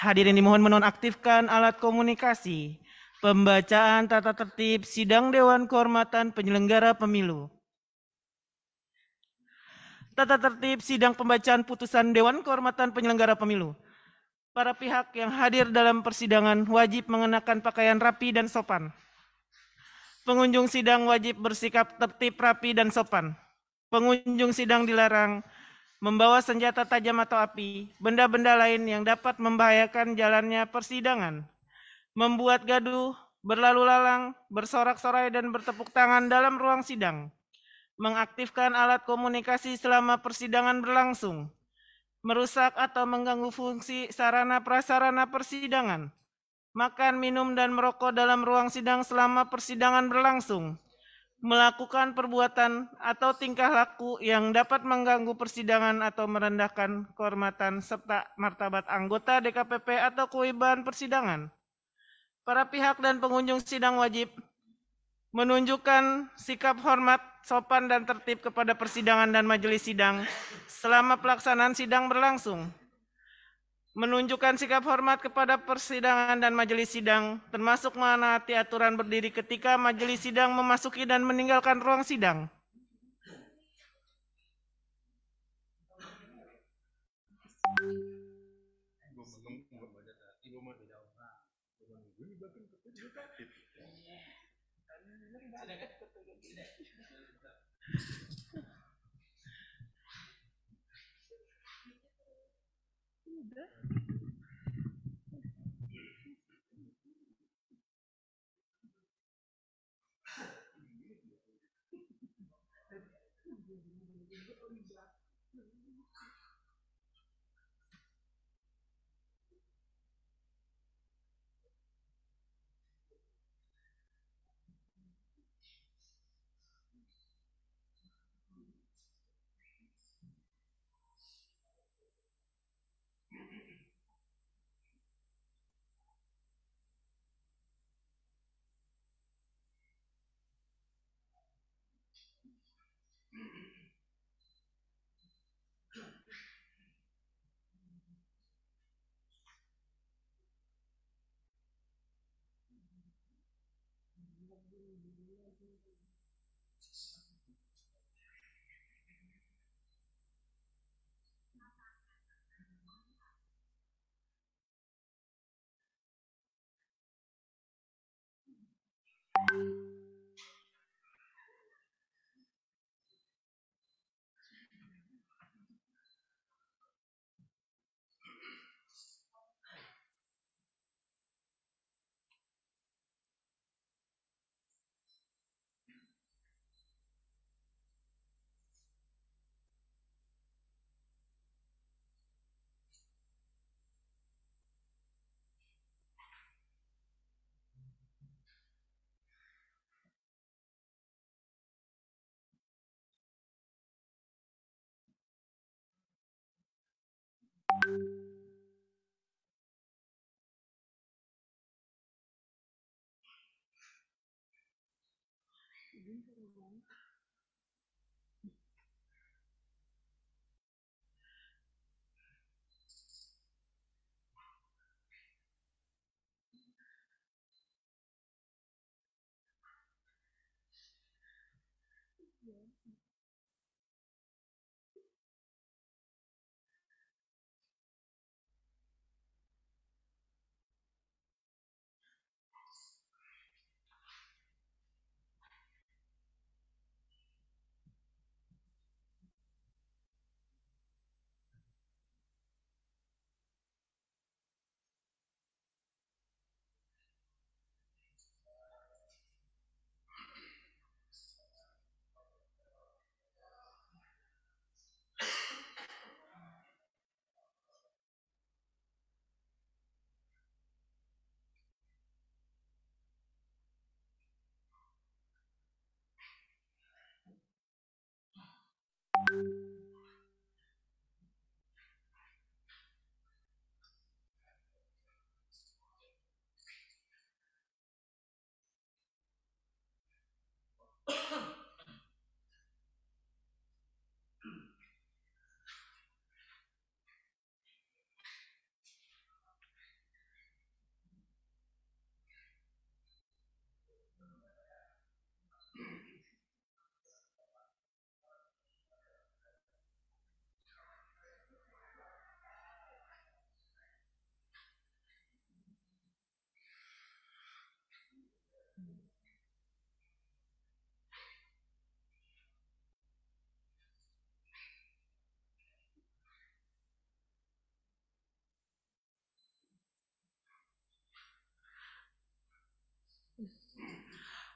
Hadirin dimohon menonaktifkan alat komunikasi. Pembacaan tata tertib sidang Dewan Kehormatan Penyelenggara Pemilu. Tata tertib sidang pembacaan putusan Dewan Kehormatan Penyelenggara Pemilu. Para pihak yang hadir dalam persidangan wajib mengenakan pakaian rapi dan sopan. Pengunjung sidang wajib bersikap tertib, rapi, dan sopan. Pengunjung sidang dilarang membawa senjata tajam atau api, benda-benda lain yang dapat membahayakan jalannya persidangan, membuat gaduh, berlalu lalang, bersorak-sorai, dan bertepuk tangan dalam ruang sidang, mengaktifkan alat komunikasi selama persidangan berlangsung, merusak atau mengganggu fungsi sarana prasarana persidangan, makan, minum, dan merokok dalam ruang sidang selama persidangan berlangsung, melakukan perbuatan atau tingkah laku yang dapat mengganggu persidangan atau merendahkan kehormatan serta martabat anggota DKPP atau kewibawan persidangan. Para pihak dan pengunjung sidang wajib menunjukkan sikap hormat, sopan, dan tertib kepada persidangan dan majelis sidang selama pelaksanaan sidang berlangsung. Menunjukkan sikap hormat kepada persidangan dan majelis sidang, termasuk menaati aturan berdiri ketika majelis sidang memasuki dan meninggalkan ruang sidang.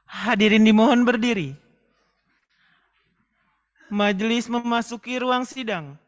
Hadirin dimohon berdiri. Majelis memasuki ruang sidang.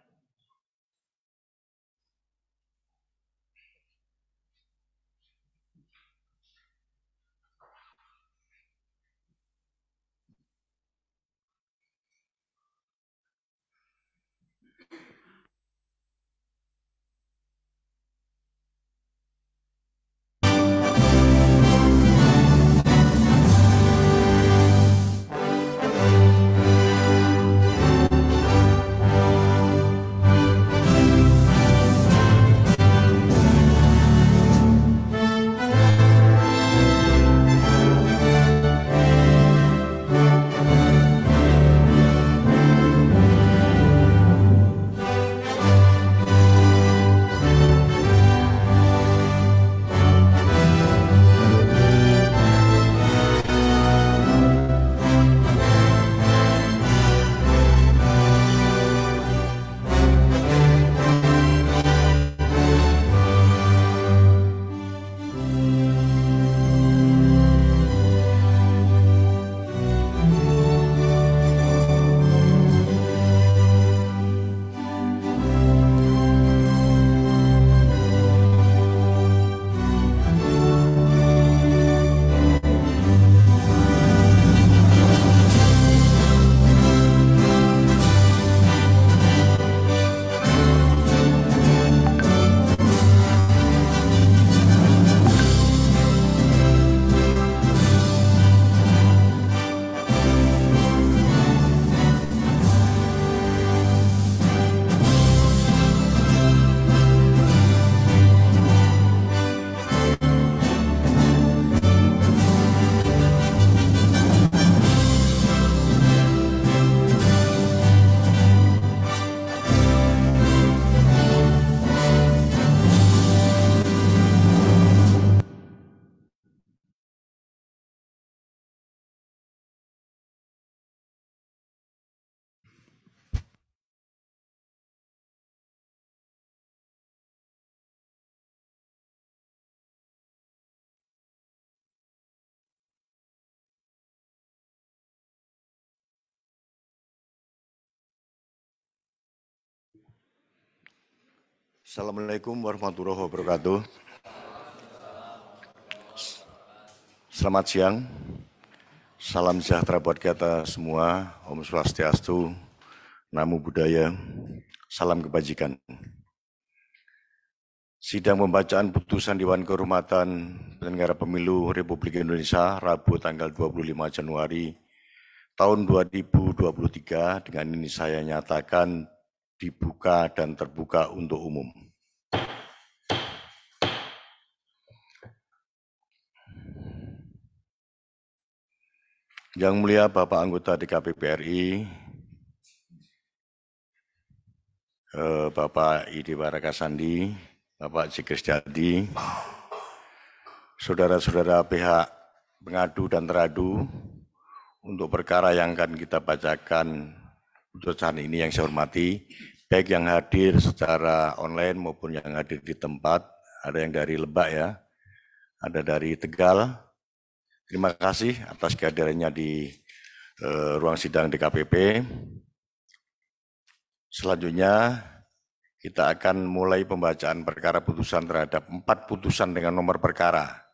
Assalamualaikum warahmatullahi wabarakatuh. Selamat siang. Salam sejahtera buat kita semua. Om Swastiastu, Namo Buddhaya, salam kebajikan. Sidang pembacaan putusan Dewan Kehormatan Penyelenggara Pemilu Republik Indonesia Rabu tanggal 25 Januari tahun 2023 dengan ini saya nyatakan dibuka dan terbuka untuk umum. Yang mulia Bapak anggota DKPP RI, Bapak Idiwa Rakasandi, Bapak Jikris Jadi, saudara-saudara pihak pengadu dan teradu, untuk perkara yang akan kita bacakan putusan ini yang saya hormati, baik yang hadir secara online maupun yang hadir di tempat, ada yang dari Lebak ya, ada dari Tegal. Terima kasih atas kehadirannya di ruang sidang DKPP. Selanjutnya kita akan mulai pembacaan perkara putusan terhadap 4 putusan dengan nomor perkara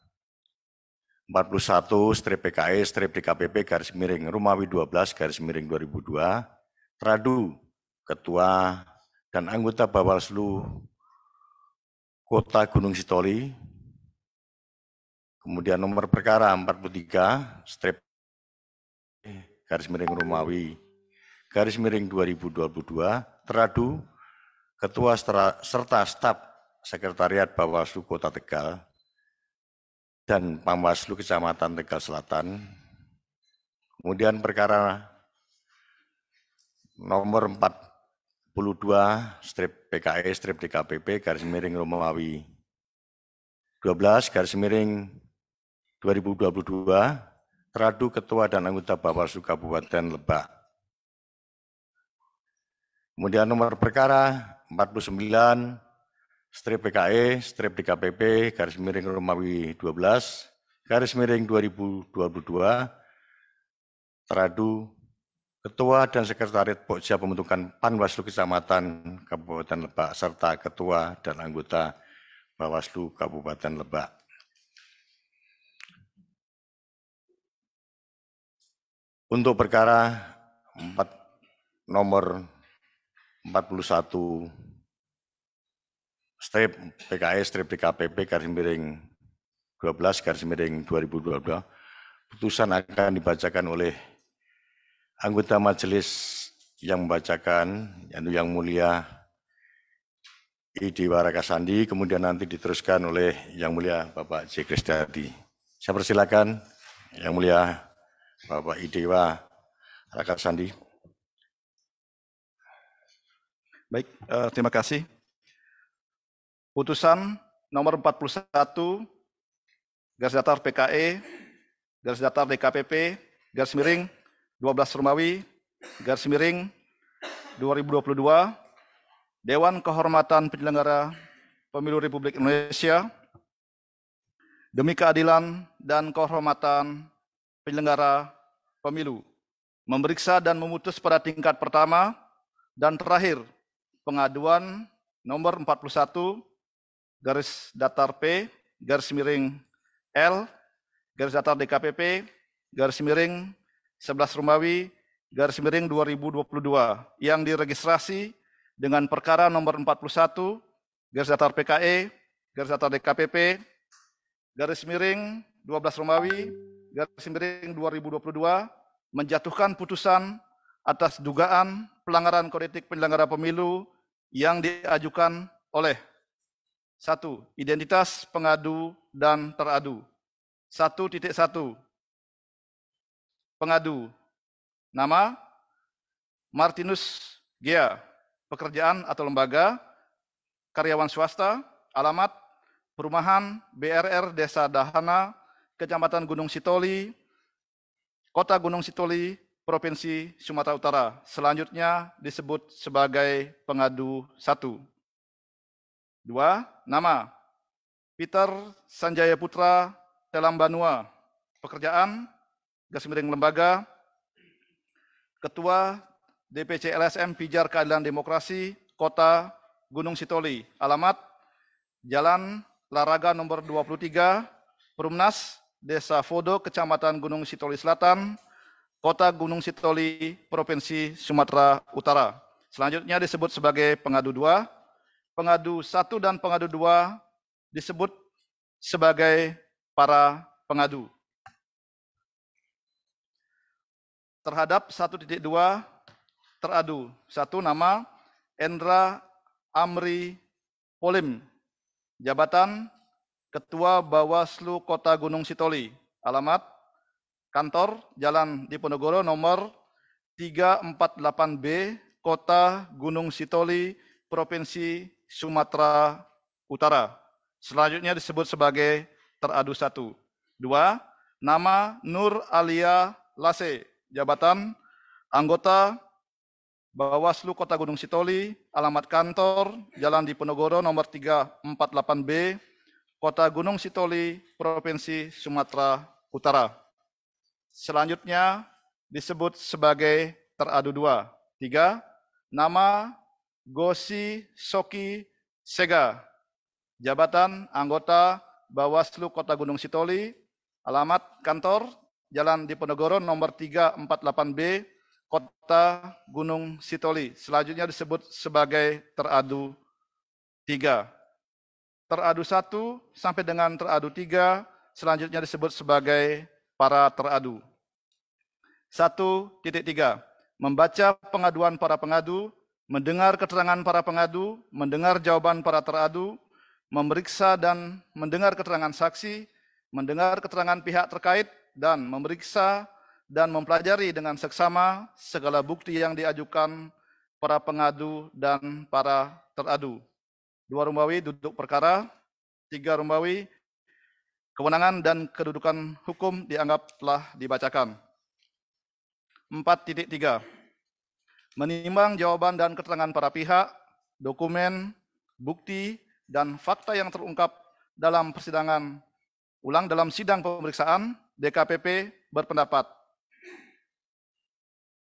41-PKE-DKPP-Romawi 12-2002, teradu Ketua dan anggota Bawaslu Kota Gunung Sitoli, kemudian nomor perkara 43-Romawi-2022, teradu Ketua serta staf Sekretariat Bawaslu Kota Tegal dan Panwaslu Kecamatan Tegal Selatan. Kemudian perkara nomor 42-PKE-DKPP-Romawi 12-2022, teradu Ketua dan anggota Bawaslu Kabupaten Lebak. Kemudian nomor perkara 49-PKE-DKPP-Romawi 12-2022, teradu, Ketua dan Sekretariat Pokja Pembentukan Panwaslu Kecamatan Kabupaten Lebak, serta Ketua dan anggota Bawaslu Kabupaten Lebak. Untuk perkara nomor 41 strip PKS strip DKPP garis miring 12 garis miring 2022, putusan akan dibacakan oleh anggota majelis yang membacakan, yaitu Yang Mulia I. Dewa Rakasandi, kemudian nanti diteruskan oleh Yang Mulia Bapak J. Krisdadi. Saya persilakan Yang Mulia Bapak I. Dewa Rakasandi. Baik, terima kasih. Putusan nomor 41 garis datar PKE garis datar DKPP garis miring 12 Romawi garis miring 2022 Dewan Kehormatan Penyelenggara Pemilu Republik Indonesia demi keadilan dan kehormatan penyelenggara pemilu memeriksa dan memutus pada tingkat pertama dan terakhir pengaduan nomor 41 garis datar P garis miring L garis datar DKPP garis miring 11 Romawi garis miring 2022 yang diregistrasi dengan perkara nomor 41 garis datar PKE garis datar DKPP garis miring 12 Romawi garis miring 2022 menjatuhkan putusan atas dugaan pelanggaran kode etik penyelenggara pemilu yang diajukan oleh 1. Identitas pengadu dan teradu. 1.1. Pengadu. Nama Martinus Gea. Pekerjaan atau lembaga karyawan swasta. Alamat Perumahan BRR Desa Dahana, Kecamatan Gunung Sitoli, Kota Gunung Sitoli, Provinsi Sumatera Utara. Selanjutnya disebut sebagai pengadu 1. 2. Nama Peter Sanjaya Putra Telambanua. Pekerjaan garis miring lembaga Ketua DPC LSM Pijar Keadilan Demokrasi Kota Gunung Sitoli. Alamat Jalan Laraga nomor 23 Perumnas Desa Fodo Kecamatan Gunung Sitoli Selatan Kota Gunung Sitoli Provinsi Sumatera Utara. Selanjutnya disebut sebagai pengadu 2. Pengadu 1 dan pengadu 2 disebut sebagai para pengadu. Terhadap 1.2 teradu. 1. Nama Endra Amri Polim. Jabatan Ketua Bawaslu Kota Gunung Sitoli. Alamat Kantor Jalan Diponegoro nomor 348B Kota Gunung Sitoli Provinsi Sumatera Utara. Selanjutnya disebut sebagai teradu 1. 2. Nama Nur Alia Lase. Jabatan anggota Bawaslu Kota Gunung Sitoli. Alamat kantor Jalan Diponegoro nomor 348B Kota Gunung Sitoli Provinsi Sumatera Utara. Selanjutnya disebut sebagai teradu 2. 3. Nama Gosi Soki Sega. Jabatan anggota Bawaslu Kota Gunung Sitoli. Alamat kantor Jalan Diponegoro nomor 348B Kota Gunung Sitoli. Selanjutnya disebut sebagai teradu 3. Teradu 1 sampai dengan teradu 3 selanjutnya disebut sebagai para teradu. 1.3. Membaca pengaduan para pengadu, mendengar keterangan para pengadu, mendengar jawaban para teradu, memeriksa dan mendengar keterangan saksi, mendengar keterangan pihak terkait, dan memeriksa dan mempelajari dengan seksama segala bukti yang diajukan para pengadu dan para teradu. 2 Romawi duduk perkara. 3 Romawi kewenangan dan kedudukan hukum dianggap telah dibacakan. 4.3. Menimbang jawaban dan keterangan para pihak, dokumen, bukti, dan fakta yang terungkap dalam persidangan dalam sidang pemeriksaan, DKPP berpendapat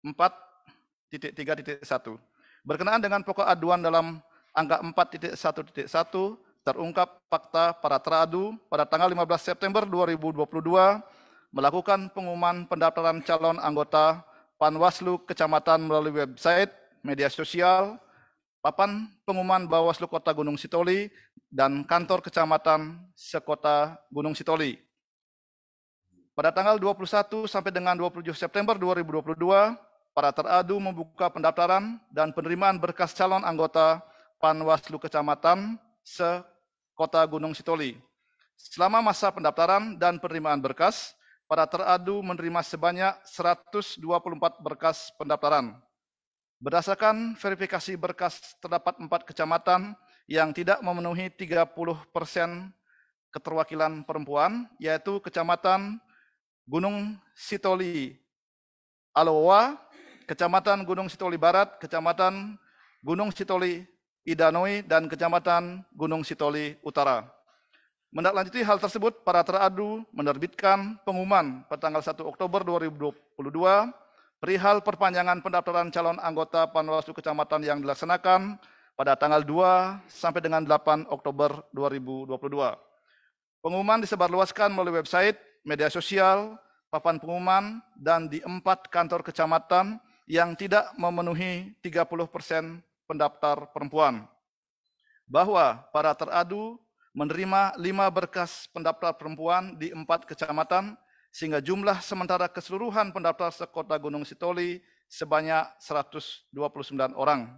4.3.1. Berkenaan dengan pokok aduan dalam angka 4.1.1 terungkap fakta para teradu pada tanggal 15 September 2022 melakukan pengumuman pendaftaran calon anggota Panwaslu Kecamatan melalui website, media sosial, papan pengumuman Bawaslu Kota Gunung Sitoli, dan kantor kecamatan sekota Gunung Sitoli. Pada tanggal 21 sampai dengan 27 September 2022, para teradu membuka pendaftaran dan penerimaan berkas calon anggota Panwaslu Kecamatan sekota Gunung Sitoli. Selama masa pendaftaran dan penerimaan berkas, para teradu menerima sebanyak 124 berkas pendaftaran. Berdasarkan verifikasi berkas, terdapat 4 kecamatan yang tidak memenuhi 30% keterwakilan perempuan, yaitu Kecamatan Gunung Sitoli Alowa, Kecamatan Gunung Sitoli Barat, Kecamatan Gunung Sitoli Idanoi, dan Kecamatan Gunung Sitoli Utara. Menindaklanjuti hal tersebut, para teradu menerbitkan pengumuman pada tanggal 1 Oktober 2022 perihal perpanjangan pendaftaran calon anggota Panwaslu Kecamatan yang dilaksanakan pada tanggal 2 sampai dengan 8 Oktober 2022. Pengumuman disebarluaskan melalui website, media sosial, papan pengumuman, dan di 4 kantor kecamatan yang tidak memenuhi 30% pendaftar perempuan. Bahwa para teradu menerima 5 berkas pendaftar perempuan di 4 kecamatan, sehingga jumlah sementara keseluruhan pendaftar sekota Gunung Sitoli sebanyak 129 orang.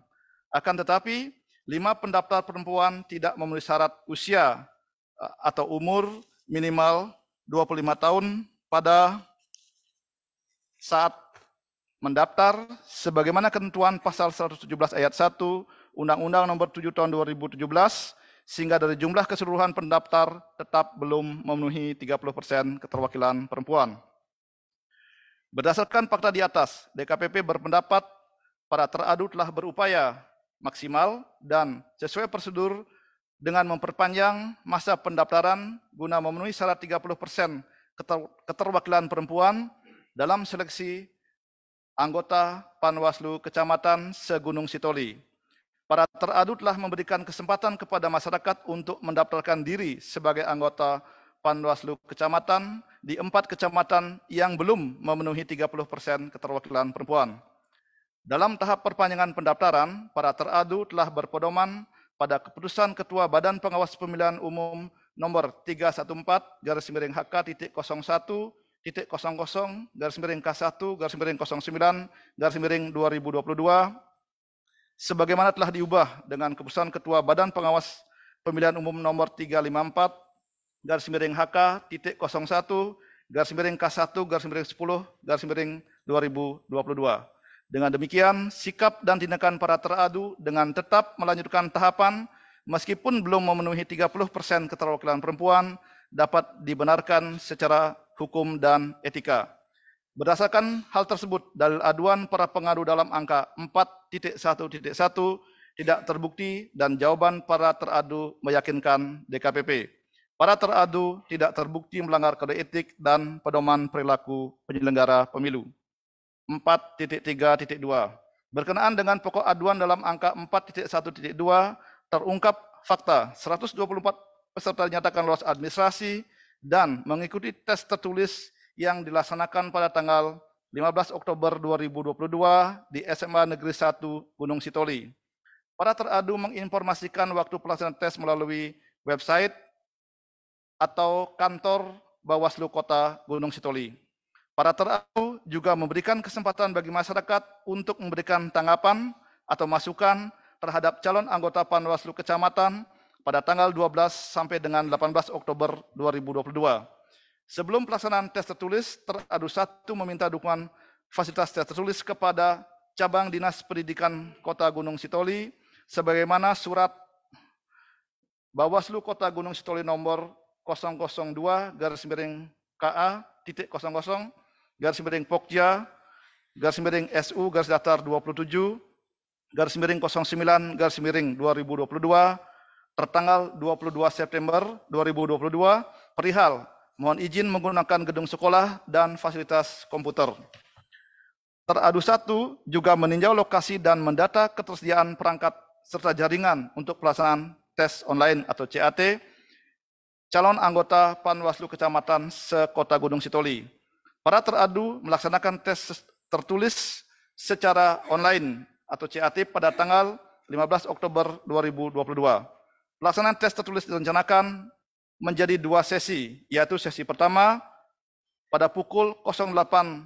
Akan tetapi, 5 pendaftar perempuan tidak memenuhi syarat usia atau umur minimal 25 tahun pada saat mendaftar, sebagaimana ketentuan pasal 117 ayat 1 Undang-Undang Nomor 7 Tahun 2017, sehingga dari jumlah keseluruhan pendaftar tetap belum memenuhi 30% keterwakilan perempuan. Berdasarkan fakta di atas, DKPP berpendapat para teradu telah berupaya maksimal dan sesuai prosedur dengan memperpanjang masa pendaftaran guna memenuhi syarat 30% keterwakilan perempuan dalam seleksi anggota Panwaslu Kecamatan se-Gunung Sitoli. Para teradu telah memberikan kesempatan kepada masyarakat untuk mendaftarkan diri sebagai anggota Panwaslu Kecamatan di 4 kecamatan yang belum memenuhi 30% keterwakilan perempuan. Dalam tahap perpanjangan pendaftaran, para teradu telah berpedoman pada keputusan Ketua Badan Pengawas Pemilihan Umum nomor 314-HK.00-K1-09-2022 sebagaimana telah diubah dengan keputusan Ketua Badan Pengawas Pemilihan Umum nomor 354-HK.01-10-2022. Dengan demikian, sikap dan tindakan para teradu dengan tetap melanjutkan tahapan meskipun belum memenuhi 30% keterwakilan perempuan dapat dibenarkan secara hukum dan etika. Berdasarkan hal tersebut, dalil aduan para pengadu dalam angka 4.1.1 tidak terbukti dan jawaban para teradu meyakinkan DKPP. Para teradu tidak terbukti melanggar kode etik dan pedoman perilaku penyelenggara pemilu. 4.3.2. Berkenaan dengan pokok aduan dalam angka 4.1.2 terungkap fakta 124 peserta dinyatakan lolos administrasi dan mengikuti tes tertulis yang dilaksanakan pada tanggal 15 Oktober 2022 di SMA Negeri 1 Gunung Sitoli. Para teradu menginformasikan waktu pelaksanaan tes melalui website atau kantor Bawaslu Kota Gunung Sitoli. Para teradu juga memberikan kesempatan bagi masyarakat untuk memberikan tanggapan atau masukan terhadap calon anggota Panwaslu Kecamatan pada tanggal 12 sampai dengan 18 Oktober 2022. Sebelum pelaksanaan tes tertulis, teradu 1 meminta dukungan fasilitas tes tertulis kepada Cabang Dinas Pendidikan Kota Gunung Sitoli, sebagaimana surat Bawaslu Kota Gunung Sitoli nomor 002-POK-TT-00-SU-POK-SU-09-09-2022 tertanggal 22 September 2022 perihal mohon izin menggunakan gedung sekolah dan fasilitas komputer. Teradu 1 juga meninjau lokasi dan mendata ketersediaan perangkat serta jaringan untuk pelaksanaan tes online atau CAT calon anggota Panwaslu Kecamatan se-Kota Gunung Sitoli. Para teradu melaksanakan tes tertulis secara online atau CAT pada tanggal 15 Oktober 2022. Pelaksanaan tes tertulis direncanakan menjadi 2 sesi, yaitu sesi pertama pada pukul 08.00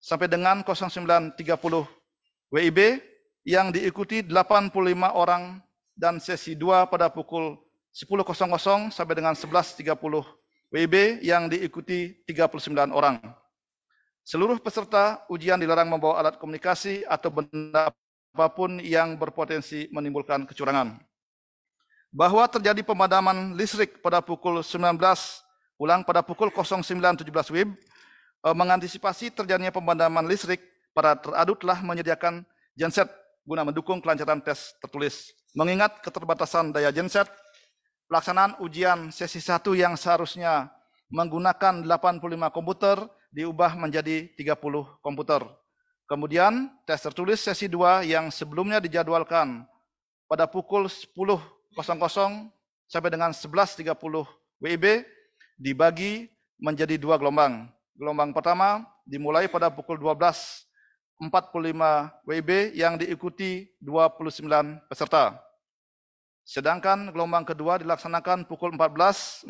sampai dengan 09.30 WIB yang diikuti 85 orang dan sesi 2 pada pukul 10.00 sampai dengan 11.30 WIB yang diikuti 39 orang. Seluruh peserta ujian dilarang membawa alat komunikasi atau benda apapun yang berpotensi menimbulkan kecurangan. Bahwa terjadi pemadaman listrik pada pukul 09.17 WIB, mengantisipasi terjadinya pemadaman listrik, para teradu telah menyediakan genset guna mendukung kelancaran tes tertulis. Mengingat keterbatasan daya genset, pelaksanaan ujian sesi 1 yang seharusnya menggunakan 85 komputer diubah menjadi 30 komputer. Kemudian tes tertulis sesi 2 yang sebelumnya dijadwalkan pada pukul 10.00 sampai dengan 11.30 WIB dibagi menjadi 2 gelombang. Gelombang pertama dimulai pada pukul 12.45 WIB yang diikuti 29 peserta. Sedangkan gelombang kedua dilaksanakan pukul 14.40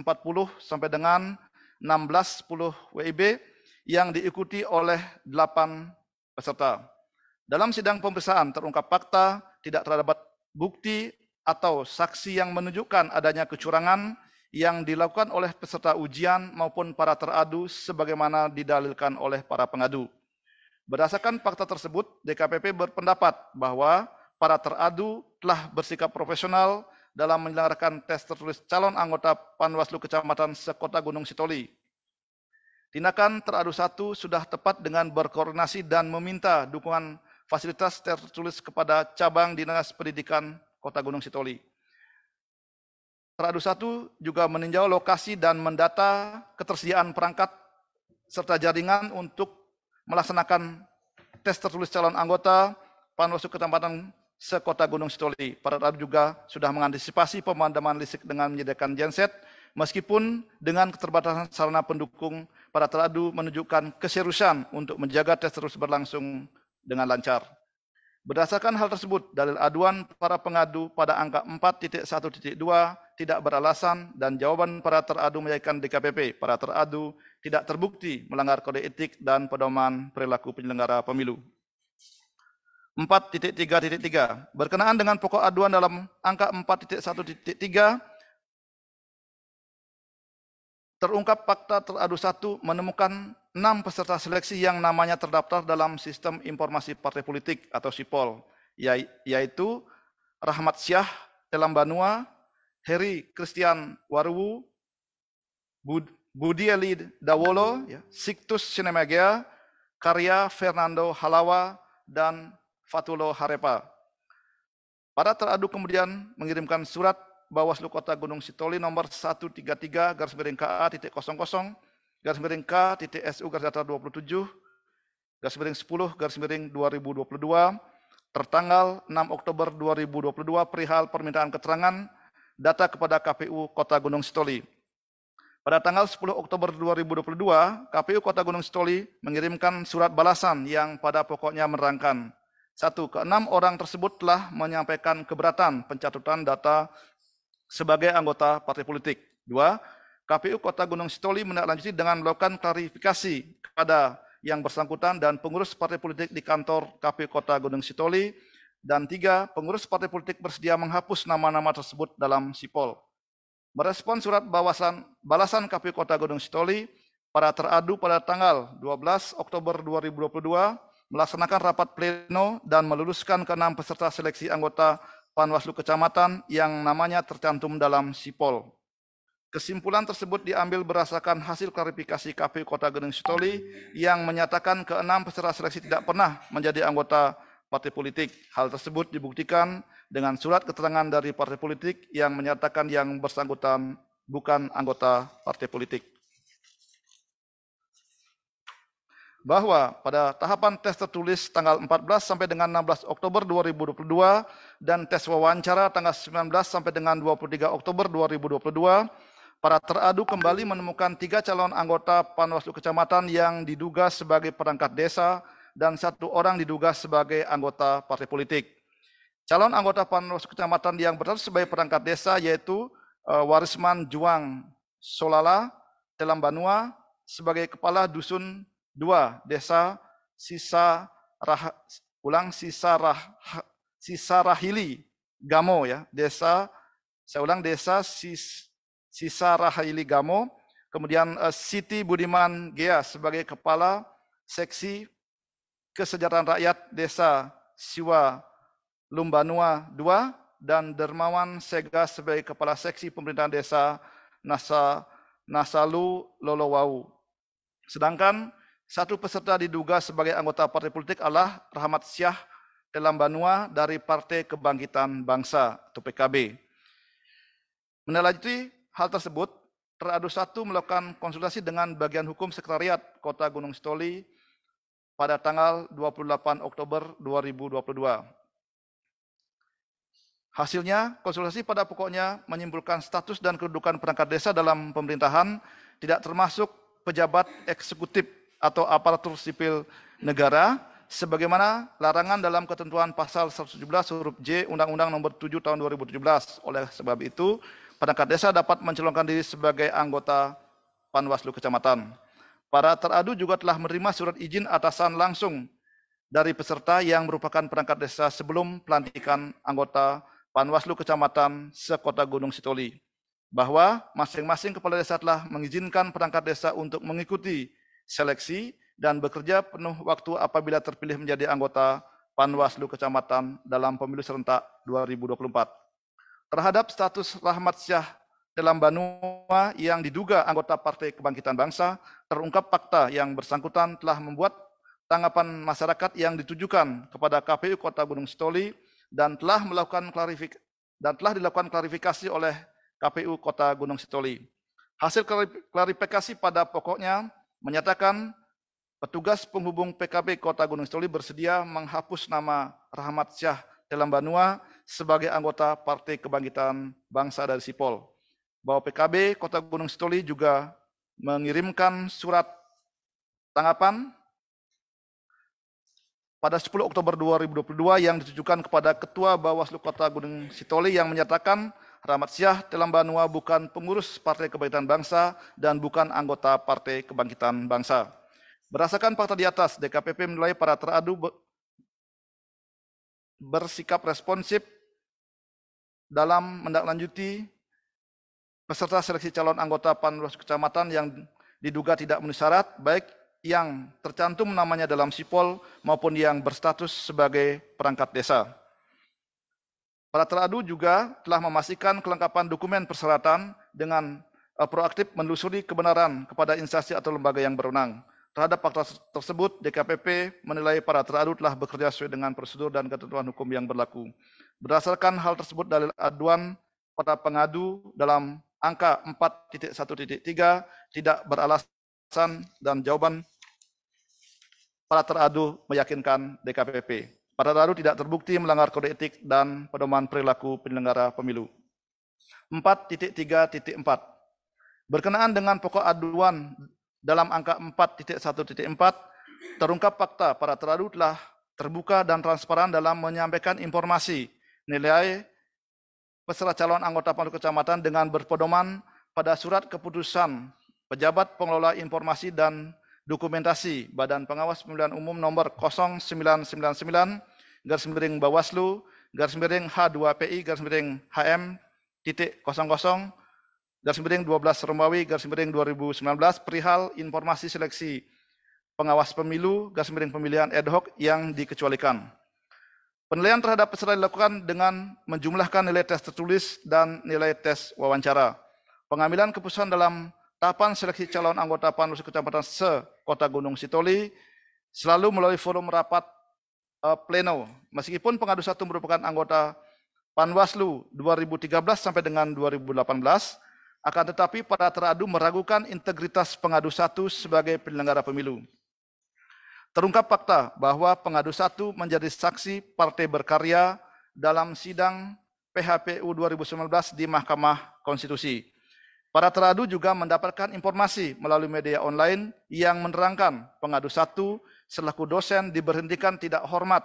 sampai dengan 16.10 WIB yang diikuti oleh 8 peserta. Dalam sidang pemeriksaan terungkap fakta tidak terdapat bukti atau saksi yang menunjukkan adanya kecurangan yang dilakukan oleh peserta ujian maupun para teradu sebagaimana didalilkan oleh para pengadu. Berdasarkan fakta tersebut, DKPP berpendapat bahwa para teradu telah bersikap profesional dalam menyelenggarakan tes tertulis calon anggota Panwaslu Kecamatan se-Kota Gunung Sitoli. Tindakan teradu 1 sudah tepat dengan berkoordinasi dan meminta dukungan fasilitas tes tertulis kepada cabang Dinas Pendidikan Kota Gunung Sitoli. Teradu 1 juga meninjau lokasi dan mendata ketersediaan perangkat serta jaringan untuk melaksanakan tes tertulis calon anggota Panwaslu Kecamatan se-Kota Gunung Sitoli. Para teradu juga sudah mengantisipasi pemadaman listrik dengan menyediakan genset, meskipun dengan keterbatasan sarana pendukung, para teradu menunjukkan keseriusan untuk menjaga tes terus berlangsung dengan lancar. Berdasarkan hal tersebut, dalil aduan para pengadu pada angka 4.1.2 tidak beralasan dan jawaban para teradu meyakinkan DKPP, para teradu tidak terbukti melanggar kode etik dan pedoman perilaku penyelenggara pemilu. 4.3.3 berkenaan dengan pokok aduan dalam angka 4.1.3 terungkap fakta teradu 1 menemukan 6 peserta seleksi yang namanya terdaftar dalam Sistem Informasi Partai Politik atau SIPOL, yaitu Rahmat Syah Telambanua, Heri Christian Waruwu, Budi Eli Dawolo, Siktus Sinemagea, Karya Fernando Halawa, dan Fatulo Harepa. Para teradu kemudian mengirimkan surat Bawaslu Kota Gunung Sitoli nomor 133-KA-KSU-27-10-2022 tertanggal 6 Oktober 2022 perihal permintaan keterangan data kepada KPU Kota Gunung Sitoli. Pada tanggal 10 Oktober 2022, KPU Kota Gunung Sitoli mengirimkan surat balasan yang pada pokoknya menerangkan: 1. Ke-6 orang tersebut telah menyampaikan keberatan pencatutan data sebagai anggota partai politik. 2. KPU Kota Gunung Sitoli menindaklanjuti dengan melakukan klarifikasi kepada yang bersangkutan dan pengurus partai politik di kantor KPU Kota Gunung Sitoli. Dan 3. Pengurus partai politik bersedia menghapus nama-nama tersebut dalam SIPOL. Merespon surat balasan KPU Kota Gunung Sitoli, para teradu pada tanggal 12 Oktober 2022 melaksanakan rapat pleno dan meluluskan ke-6 peserta seleksi anggota Panwaslu Kecamatan yang namanya tercantum dalam SIPOL. Kesimpulan tersebut diambil berdasarkan hasil klarifikasi KPU Kota Gunung Sitoli yang menyatakan ke-6 peserta seleksi tidak pernah menjadi anggota partai politik. Hal tersebut dibuktikan dengan surat keterangan dari partai politik yang menyatakan yang bersangkutan bukan anggota partai politik. bahwa pada tahapan tes tertulis tanggal 14 sampai dengan 16 Oktober 2022 dan tes wawancara tanggal 19 sampai dengan 23 Oktober 2022, para teradu kembali menemukan 3 calon anggota Panwaslu Kecamatan yang diduga sebagai perangkat desa dan 1 orang diduga sebagai anggota partai politik. Calon anggota Panwaslu Kecamatan yang berstatus sebagai perangkat desa yaitu Warisman Juang Solala Telambanua sebagai Kepala Dusun 2 Desa Sisarahili Gamo ya, Desa Sisarahili Gamo. Kemudian Siti Budiman Gea sebagai Kepala Seksi Kesejahteraan Rakyat Desa Siwa Lumbanua 2 dan Dermawan Sega sebagai Kepala Seksi Pemerintahan Desa Nasalu Lolowau. Sedangkan 1 peserta diduga sebagai anggota partai politik adalah Rahmat Syah Telambanua dari Partai Kebangkitan Bangsa atau PKB. Menindaklanjuti hal tersebut, teradu 1 melakukan konsultasi dengan bagian hukum Sekretariat Kota Gunung Sitoli pada tanggal 28 Oktober 2022. Hasilnya, konsultasi pada pokoknya menyimpulkan status dan kedudukan perangkat desa dalam pemerintahan tidak termasuk pejabat eksekutif atau aparatur sipil negara, sebagaimana larangan dalam ketentuan pasal 117 huruf J Undang-Undang Nomor 7 Tahun 2017. Oleh sebab itu, perangkat desa dapat mencalonkan diri sebagai anggota Panwaslu Kecamatan. Para teradu juga telah menerima surat izin atasan langsung dari peserta yang merupakan perangkat desa sebelum pelantikan anggota Panwaslu Kecamatan se-Kota Gunung Sitoli, bahwa masing-masing kepala desa telah mengizinkan perangkat desa untuk mengikuti seleksi dan bekerja penuh waktu apabila terpilih menjadi anggota Panwaslu Kecamatan dalam pemilu serentak 2024. Terhadap status Rahmat Syah Telambanua yang diduga anggota Partai Kebangkitan Bangsa, terungkap fakta yang bersangkutan telah membuat tanggapan masyarakat yang ditujukan kepada KPU Kota Gunung Sitoli dan telah dilakukan klarifikasi oleh KPU Kota Gunung Sitoli. Hasil klarifikasi pada pokoknya menyatakan petugas penghubung PKB Kota Gunung Sitoli bersedia menghapus nama Rahmat Syah Telambanua sebagai anggota Partai Kebangkitan Bangsa dari Sipol. Bahwa PKB Kota Gunung Sitoli juga mengirimkan surat tanggapan pada 10 Oktober 2022 yang ditujukan kepada Ketua Bawaslu Kota Gunung Sitoli yang menyatakan Rahmat Syah Telambanua bukan pengurus Partai Kebangkitan Bangsa dan bukan anggota Partai Kebangkitan Bangsa. Berdasarkan fakta di atas, DKPP menilai para teradu bersikap responsif dalam menindaklanjuti peserta seleksi calon anggota Panwaslu Kecamatan yang diduga tidak memenuhi syarat, baik yang tercantum namanya dalam sipol maupun yang berstatus sebagai perangkat desa. Para teradu juga telah memastikan kelengkapan dokumen persyaratan dengan proaktif menelusuri kebenaran kepada instansi atau lembaga yang berwenang. Terhadap fakta tersebut, DKPP menilai para teradu telah bekerja sesuai dengan prosedur dan ketentuan hukum yang berlaku. Berdasarkan hal tersebut, dalil aduan para pengadu dalam angka 4.1.3 tidak beralasan dan jawaban para teradu meyakinkan DKPP. Para teradu tidak terbukti melanggar kode etik dan pedoman perilaku penyelenggara pemilu. 4.3.4 berkenaan dengan pokok aduan dalam angka 4.1.4 terungkap fakta para teradu telah terbuka dan transparan dalam menyampaikan informasi nilai peserta calon anggota Panwaslu Kecamatan dengan berpedoman pada surat keputusan pejabat pengelola informasi dan dokumentasi Badan Pengawas Pemilihan Umum nomor 09/Bawaslu/H2PI/H-DT00/12 perihal informasi seleksi pengawas pemilu pemilihan ad hoc yang dikecualikan. Penilaian terhadap peserta dilakukan dengan menjumlahkan nilai tes tertulis dan nilai tes wawancara. Pengambilan keputusan dalam tahapan seleksi calon anggota Panwaslu Kecamatan se-Kota Gunung Sitoli selalu melalui forum rapat pleno. Meskipun pengadu satu merupakan anggota Panwaslu 2013 sampai dengan 2018, akan tetapi para teradu meragukan integritas pengadu satu sebagai penyelenggara pemilu. Terungkap fakta bahwa pengadu 1 menjadi saksi partai berkarya dalam sidang PHPU 2019 di Mahkamah Konstitusi. Para teradu juga mendapatkan informasi melalui media online yang menerangkan pengadu 1 selaku dosen diberhentikan tidak hormat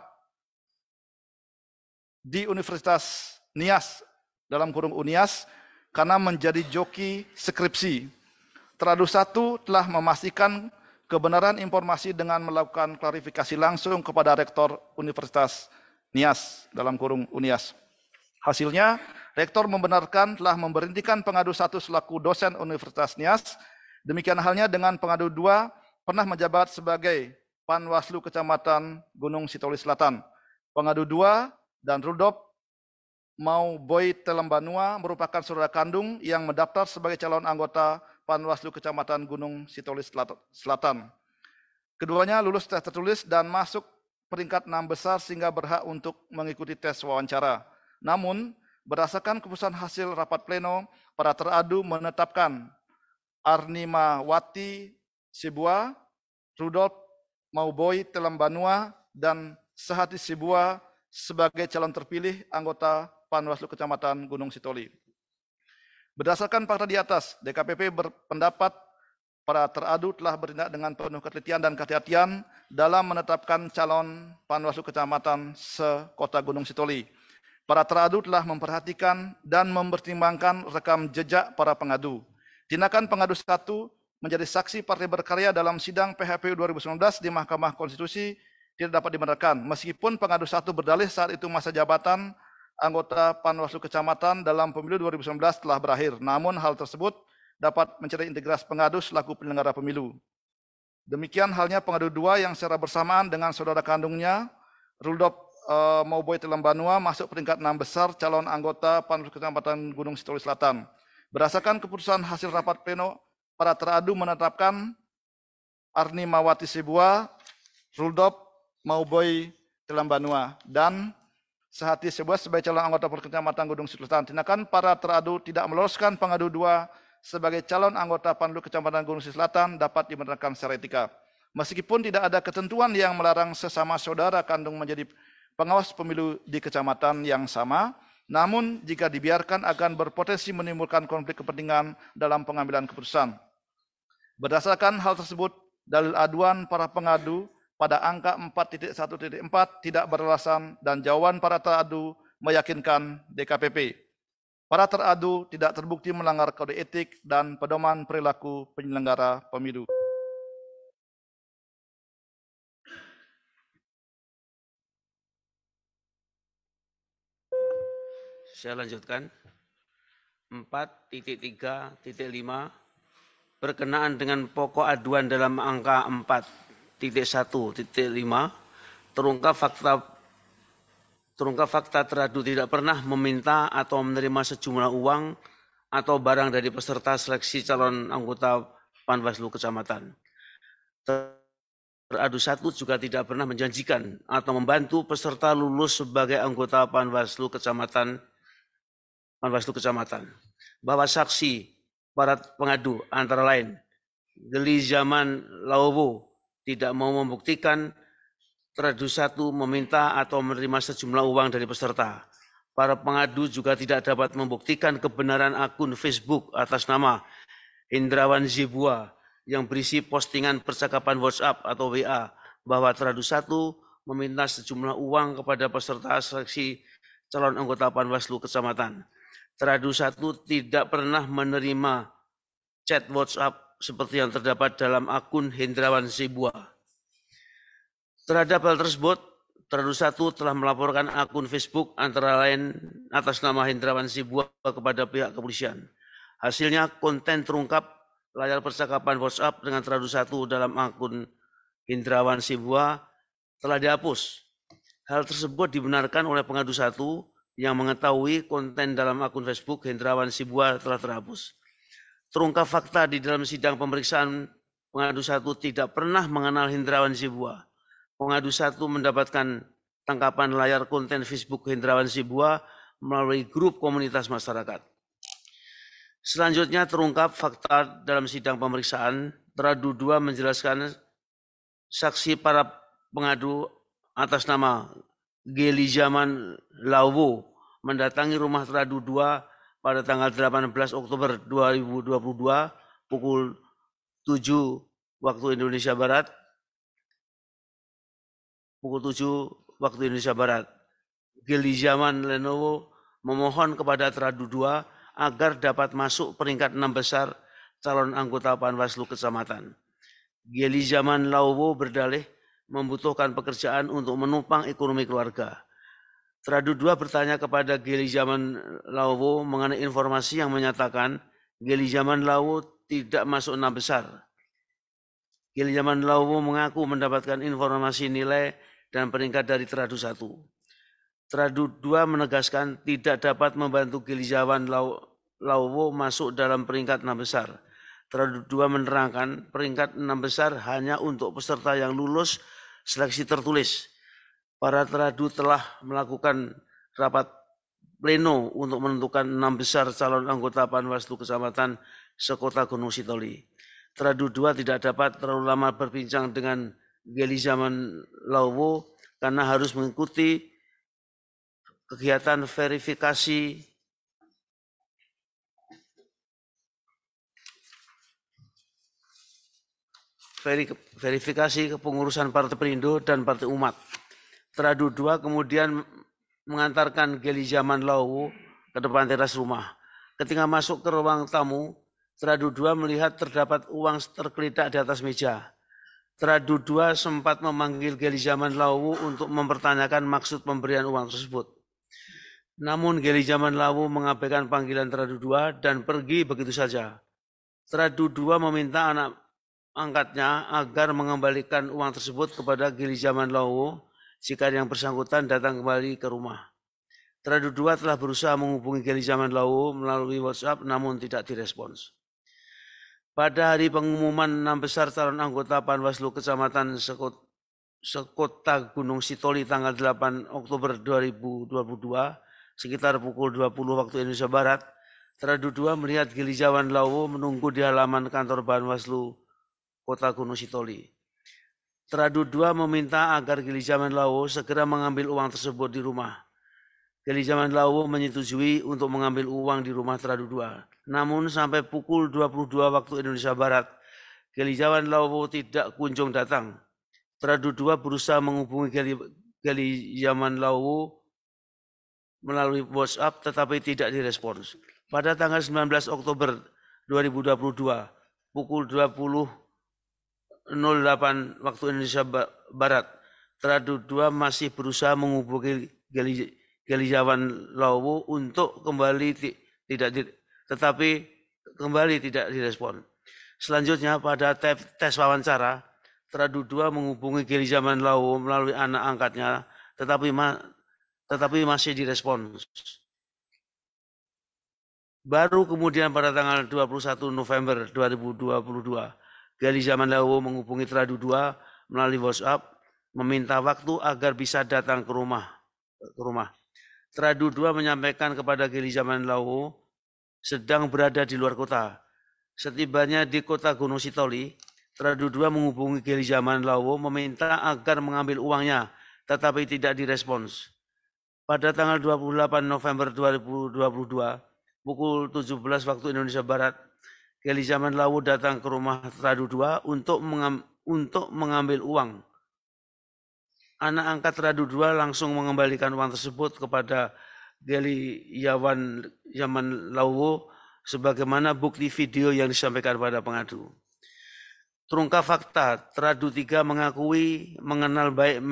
di Universitas Nias dalam kurung Unias karena menjadi joki skripsi. Teradu 1 telah memastikan kebenaran informasi dengan melakukan klarifikasi langsung kepada Rektor Universitas Nias dalam kurung Unias. Hasilnya, Rektor membenarkan telah memberhentikan pengadu 1 selaku dosen Universitas Nias. Demikian halnya dengan pengadu 2 pernah menjabat sebagai Panwaslu Kecamatan Gunung Sitoli Selatan. Pengadu 2 dan Rudolf Mauboy Telembanua merupakan saudara kandung yang mendaftar sebagai calon anggota Panwaslu Kecamatan Gunung Sitoli Selatan. Keduanya lulus tes tertulis dan masuk peringkat 6 besar sehingga berhak untuk mengikuti tes wawancara. Namun, berdasarkan keputusan hasil rapat pleno, para teradu menetapkan Arnimawati Sibua, Rudolf Mauboy Telembanua, dan Sehati Sibua sebagai calon terpilih anggota Panwaslu Kecamatan Gunung Sitoli. Berdasarkan fakta di atas, DKPP berpendapat para teradu telah bertindak dengan penuh ketelitian dan kehati-hatian dalam menetapkan calon Panwaslu Kecamatan se-Kota Gunung Sitoli. Para teradu telah memperhatikan dan mempertimbangkan rekam jejak para pengadu. Tindakan pengadu 1 menjadi saksi partai berkarya dalam sidang PHPU 2019 di Mahkamah Konstitusi tidak dapat dibenarkan, meskipun pengadu 1 berdalih saat itu masa jabatan anggota Panwaslu Kecamatan dalam pemilu 2019 telah berakhir. Namun hal tersebut dapat mencederai integritas pengadu selaku penyelenggara pemilu. Demikian halnya pengadu 2 yang secara bersamaan dengan saudara kandungnya, Rudolf Mauboy Telembanua, masuk peringkat 6 besar calon anggota Panwaslu Kecamatan Gunung Sitoli Selatan. Berdasarkan keputusan hasil rapat pleno, para teradu menetapkan Arnimawati Sibua, Rudolf Mauboy Telembanua, dan Sehati Sibua sebagai calon anggota Kecamatan Gunung Sitoli Selatan. Tindakan para teradu tidak meloloskan pengadu 2 sebagai calon anggota Panwaslu Kecamatan Gunung Sitoli Selatan dapat dibenarkan secara etika. Meskipun tidak ada ketentuan yang melarang sesama saudara kandung menjadi pengawas pemilu di kecamatan yang sama, namun jika dibiarkan akan berpotensi menimbulkan konflik kepentingan dalam pengambilan keputusan. Berdasarkan hal tersebut, dalil aduan para pengadu pada angka 4.1.4 tidak beralasan dan jawaban para teradu meyakinkan DKPP. Para teradu tidak terbukti melanggar kode etik dan pedoman perilaku penyelenggara pemilu. Saya lanjutkan. 4.3.5 berkenaan dengan pokok aduan dalam angka 4.1.5 terungkap fakta teradu tidak pernah meminta atau menerima sejumlah uang atau barang dari peserta seleksi calon anggota Panwaslu Kecamatan. Teradu 1 juga tidak pernah menjanjikan atau membantu peserta lulus sebagai anggota Panwaslu Kecamatan. Bahwa saksi para pengadu antara lain Geli Zaman Laowo tidak mau membuktikan teradu 1 meminta atau menerima sejumlah uang dari peserta. Para pengadu juga tidak dapat membuktikan kebenaran akun Facebook atas nama Hendrawan Zibua yang berisi postingan percakapan WhatsApp atau WA bahwa teradu 1 meminta sejumlah uang kepada peserta seleksi calon anggota Panwaslu Kecamatan. Teradu 1 tidak pernah menerima chat WhatsApp seperti yang terdapat dalam akun Hendrawan Zibua. Terhadap hal tersebut, teradu 1 telah melaporkan akun Facebook antara lain atas nama Hendrawan Zibua kepada pihak kepolisian. Hasilnya konten terungkap layar percakapan WhatsApp dengan teradu 1 dalam akun Hendrawan Zibua telah dihapus. Hal tersebut dibenarkan oleh pengadu 1 yang mengetahui konten dalam akun Facebook Hendrawan Zibua telah terhapus. Terungkap fakta di dalam sidang pemeriksaan, pengadu 1 tidak pernah mengenal Hendrawan Zibua. Pengadu 1 mendapatkan tangkapan layar konten Facebook Hendrawan Zibua melalui grup komunitas masyarakat. Selanjutnya terungkap fakta dalam sidang pemeriksaan, teradu 2 menjelaskan saksi para pengadu atas nama Gelizaman Laowo mendatangi rumah teradu 2 pada tanggal 18 Oktober 2022 pukul 7 waktu Indonesia Barat. Gelizaman Laowo memohon kepada teradu 2 agar dapat masuk peringkat 6 besar calon anggota Panwaslu Kecamatan. Gelizaman Laowo berdalih membutuhkan pekerjaan untuk menopang ekonomi keluarga. Teradu 2 bertanya kepada Gelizaman Laowo mengenai informasi yang menyatakan Gelizaman Laowo tidak masuk 6 besar. Gelizaman Laowo mengaku mendapatkan informasi nilai dan peringkat dari teradu 1. Teradu 2 menegaskan tidak dapat membantu Gelizaman Laowo masuk dalam peringkat 6 besar. Teradu 2 menerangkan peringkat 6 besar hanya untuk peserta yang lulus seleksi tertulis. Para teradu telah melakukan rapat pleno untuk menentukan 6 besar calon anggota Panwaslu Kecamatan sekota Gunung Sitoli. Teradu 2 tidak dapat terlalu lama berbincang dengan Gelizaman Laowo karena harus mengikuti kegiatan verifikasi kepengurusan Partai Perindo dan Partai Umat. Teradu 2 kemudian mengantarkan Gelizaman Laowo ke depan teras rumah. Ketika masuk ke ruang tamu, Teradu 2 melihat terdapat uang tergeletak di atas meja. Teradu 2 sempat memanggil Gelizaman Laowo untuk mempertanyakan maksud pemberian uang tersebut. Namun Gelizaman Laowo mengabaikan panggilan Teradu 2 dan pergi begitu saja. Teradu 2 meminta anak angkatnya agar mengembalikan uang tersebut kepada Gelizaman Laowo jika yang bersangkutan datang kembali ke rumah. Teradu 2 telah berusaha menghubungi Gelizaman Laowo melalui WhatsApp namun tidak direspons. Pada hari pengumuman 6 besar calon anggota Panwaslu Kecamatan sekota Gunung Sitoli tanggal 8 Oktober 2022 sekitar pukul 20 waktu Indonesia Barat, Teradu 2 melihat Gelizaman Laowo menunggu di halaman kantor Panwaslu Kota Gunung Sitoli. Teradu 2 meminta agar Gelizaman Laowo segera mengambil uang tersebut di rumah. Gelizaman Laowo menyetujui untuk mengambil uang di rumah Teradu 2. Namun sampai pukul 22 waktu Indonesia Barat, Gelizaman Laowo tidak kunjung datang. Teradu 2 berusaha menghubungi Gelizaman Laowo melalui WhatsApp tetapi tidak direspons. Pada tanggal 19 Oktober 2022 pukul 20.08 waktu Indonesia Barat, Teradu 2 masih berusaha menghubungi Gelizaman Laowo untuk kembali tidak direspon. Selanjutnya pada tes wawancara, Teradu 2 menghubungi Gelizaman Laowo melalui anak angkatnya tetapi masih direspons. Baru kemudian pada tanggal 21 November 2022, Gelizaman Laowo menghubungi Teradu 2 melalui WhatsApp meminta waktu agar bisa datang ke rumah. Teradu 2 menyampaikan kepada Gelizaman Laowo sedang berada di luar kota. Setibanya di kota Gunung Sitoli, Teradu 2 menghubungi Gelizaman Laowo meminta agar mengambil uangnya tetapi tidak direspons. Pada tanggal 28 November 2022, pukul 17 waktu Indonesia Barat, Gelizaman Laowo datang ke rumah Teradu 2 untuk mengambil uang. Anak angkat Teradu 2 langsung mengembalikan uang tersebut kepada Gelizaman Laowo sebagaimana bukti video yang disampaikan pada pengadu. Terungkap fakta, Teradu 3 mengakui mengenal baik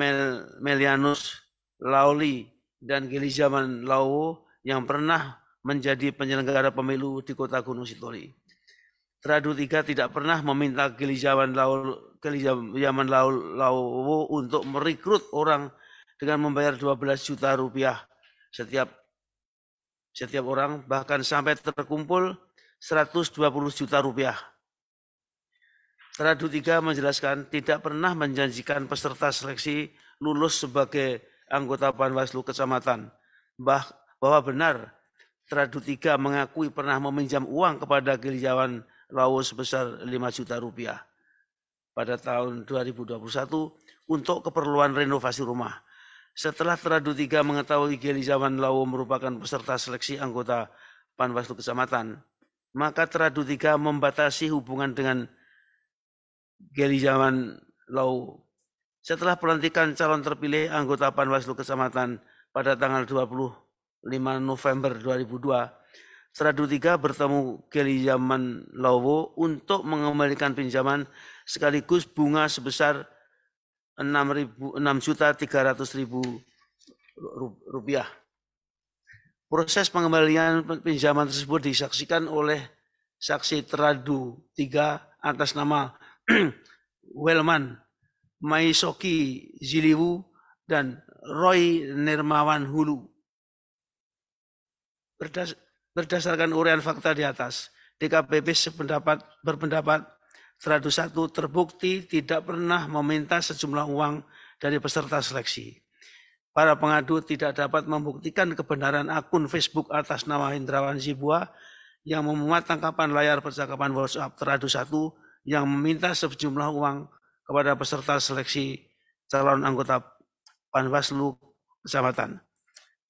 Melianus Laoli dan Gelizaman Laowo yang pernah menjadi penyelenggara pemilu di kota Gunung Sitoli. Teradu 3 tidak pernah meminta Gelizaman Laowo untuk merekrut orang dengan membayar 12 juta rupiah setiap orang, bahkan sampai terkumpul 120 juta rupiah. Teradu 3 menjelaskan tidak pernah menjanjikan peserta seleksi lulus sebagai anggota Panwaslu Kecamatan. Bahwa benar Teradu 3 mengakui pernah meminjam uang kepada Gelizaman Laowo sebesar 5 juta rupiah. pada tahun 2021 untuk keperluan renovasi rumah. Setelah Teradu 3 mengetahui Geli Zaman Lawo merupakan peserta seleksi anggota Panwaslu Kecamatan, maka Teradu 3 membatasi hubungan dengan Geli Zaman Lawo. Setelah pelantikan calon terpilih anggota Panwaslu Kecamatan pada tanggal 25 November 2002, Teradu 3 bertemu Geli Zaman Lawo untuk mengembalikan pinjaman sekaligus bunga sebesar Rp6.300.000. Proses pengembalian pinjaman tersebut disaksikan oleh saksi Teradu 3 atas nama Welman Maisoki Ziliwu dan Roy Nirmawan Hulu. Berdasarkan uraian fakta di atas, DKPP berpendapat Teradu 1 terbukti tidak pernah meminta sejumlah uang dari peserta seleksi. Para pengadu tidak dapat membuktikan kebenaran akun Facebook atas nama Hendrawan Sibua yang memuat tangkapan layar percakapan WhatsApp Teradu 1 yang meminta sejumlah uang kepada peserta seleksi calon anggota Panwaslu Kecamatan.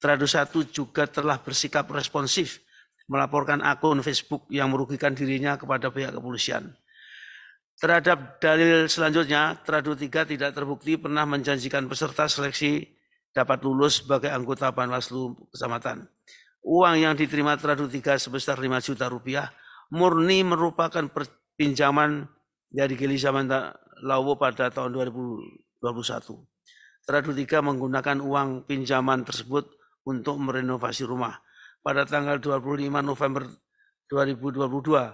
Teradu 1 juga telah bersikap responsif melaporkan akun Facebook yang merugikan dirinya kepada pihak kepolisian. Terhadap dalil selanjutnya, Teradu 3 tidak terbukti pernah menjanjikan peserta seleksi dapat lulus sebagai anggota Panwaslu Kecamatan. Uang yang diterima Teradu 3 sebesar Rp5 juta murni merupakan pinjaman dari Geli Zaman Lawo pada tahun 2021. Teradu 3 menggunakan uang pinjaman tersebut untuk merenovasi rumah. Pada tanggal 25 November 2022,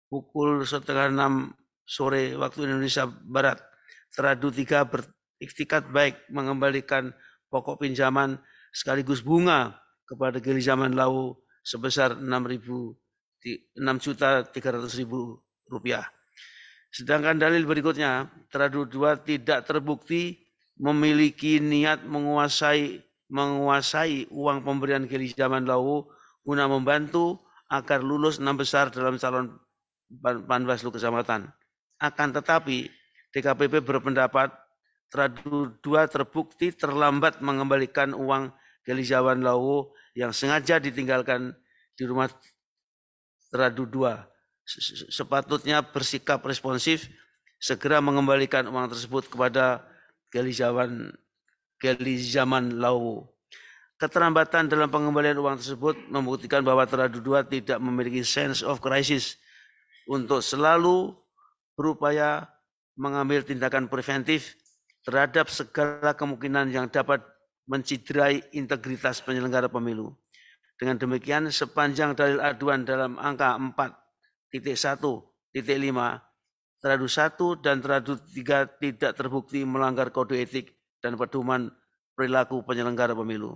pukul 5:30 sore waktu Indonesia Barat, Teradu 3 beriktikat baik mengembalikan pokok pinjaman sekaligus bunga kepada Geli Zaman Lawo sebesar Rp6.300.000. Sedangkan dalil berikutnya, Teradu 2 tidak terbukti memiliki niat menguasai uang pemberian Geli Zaman Lawo guna membantu agar lulus 6 besar dalam calon Panwaslu Kecamatan. Akan tetapi, DKPP berpendapat Teradu 2 terbukti terlambat mengembalikan uang Geli Zaman Lawo yang sengaja ditinggalkan di rumah Teradu 2. Sepatutnya bersikap responsif, segera mengembalikan uang tersebut kepada Geli Zaman Lawo. Keterlambatan dalam pengembalian uang tersebut membuktikan bahwa Teradu 2 tidak memiliki sense of crisis untuk selalu berupaya mengambil tindakan preventif terhadap segala kemungkinan yang dapat menciderai integritas penyelenggara pemilu. Dengan demikian, sepanjang dalil aduan dalam angka 4.1.5, Teradu 1 dan Teradu 3 tidak terbukti melanggar kode etik dan pedoman perilaku penyelenggara pemilu.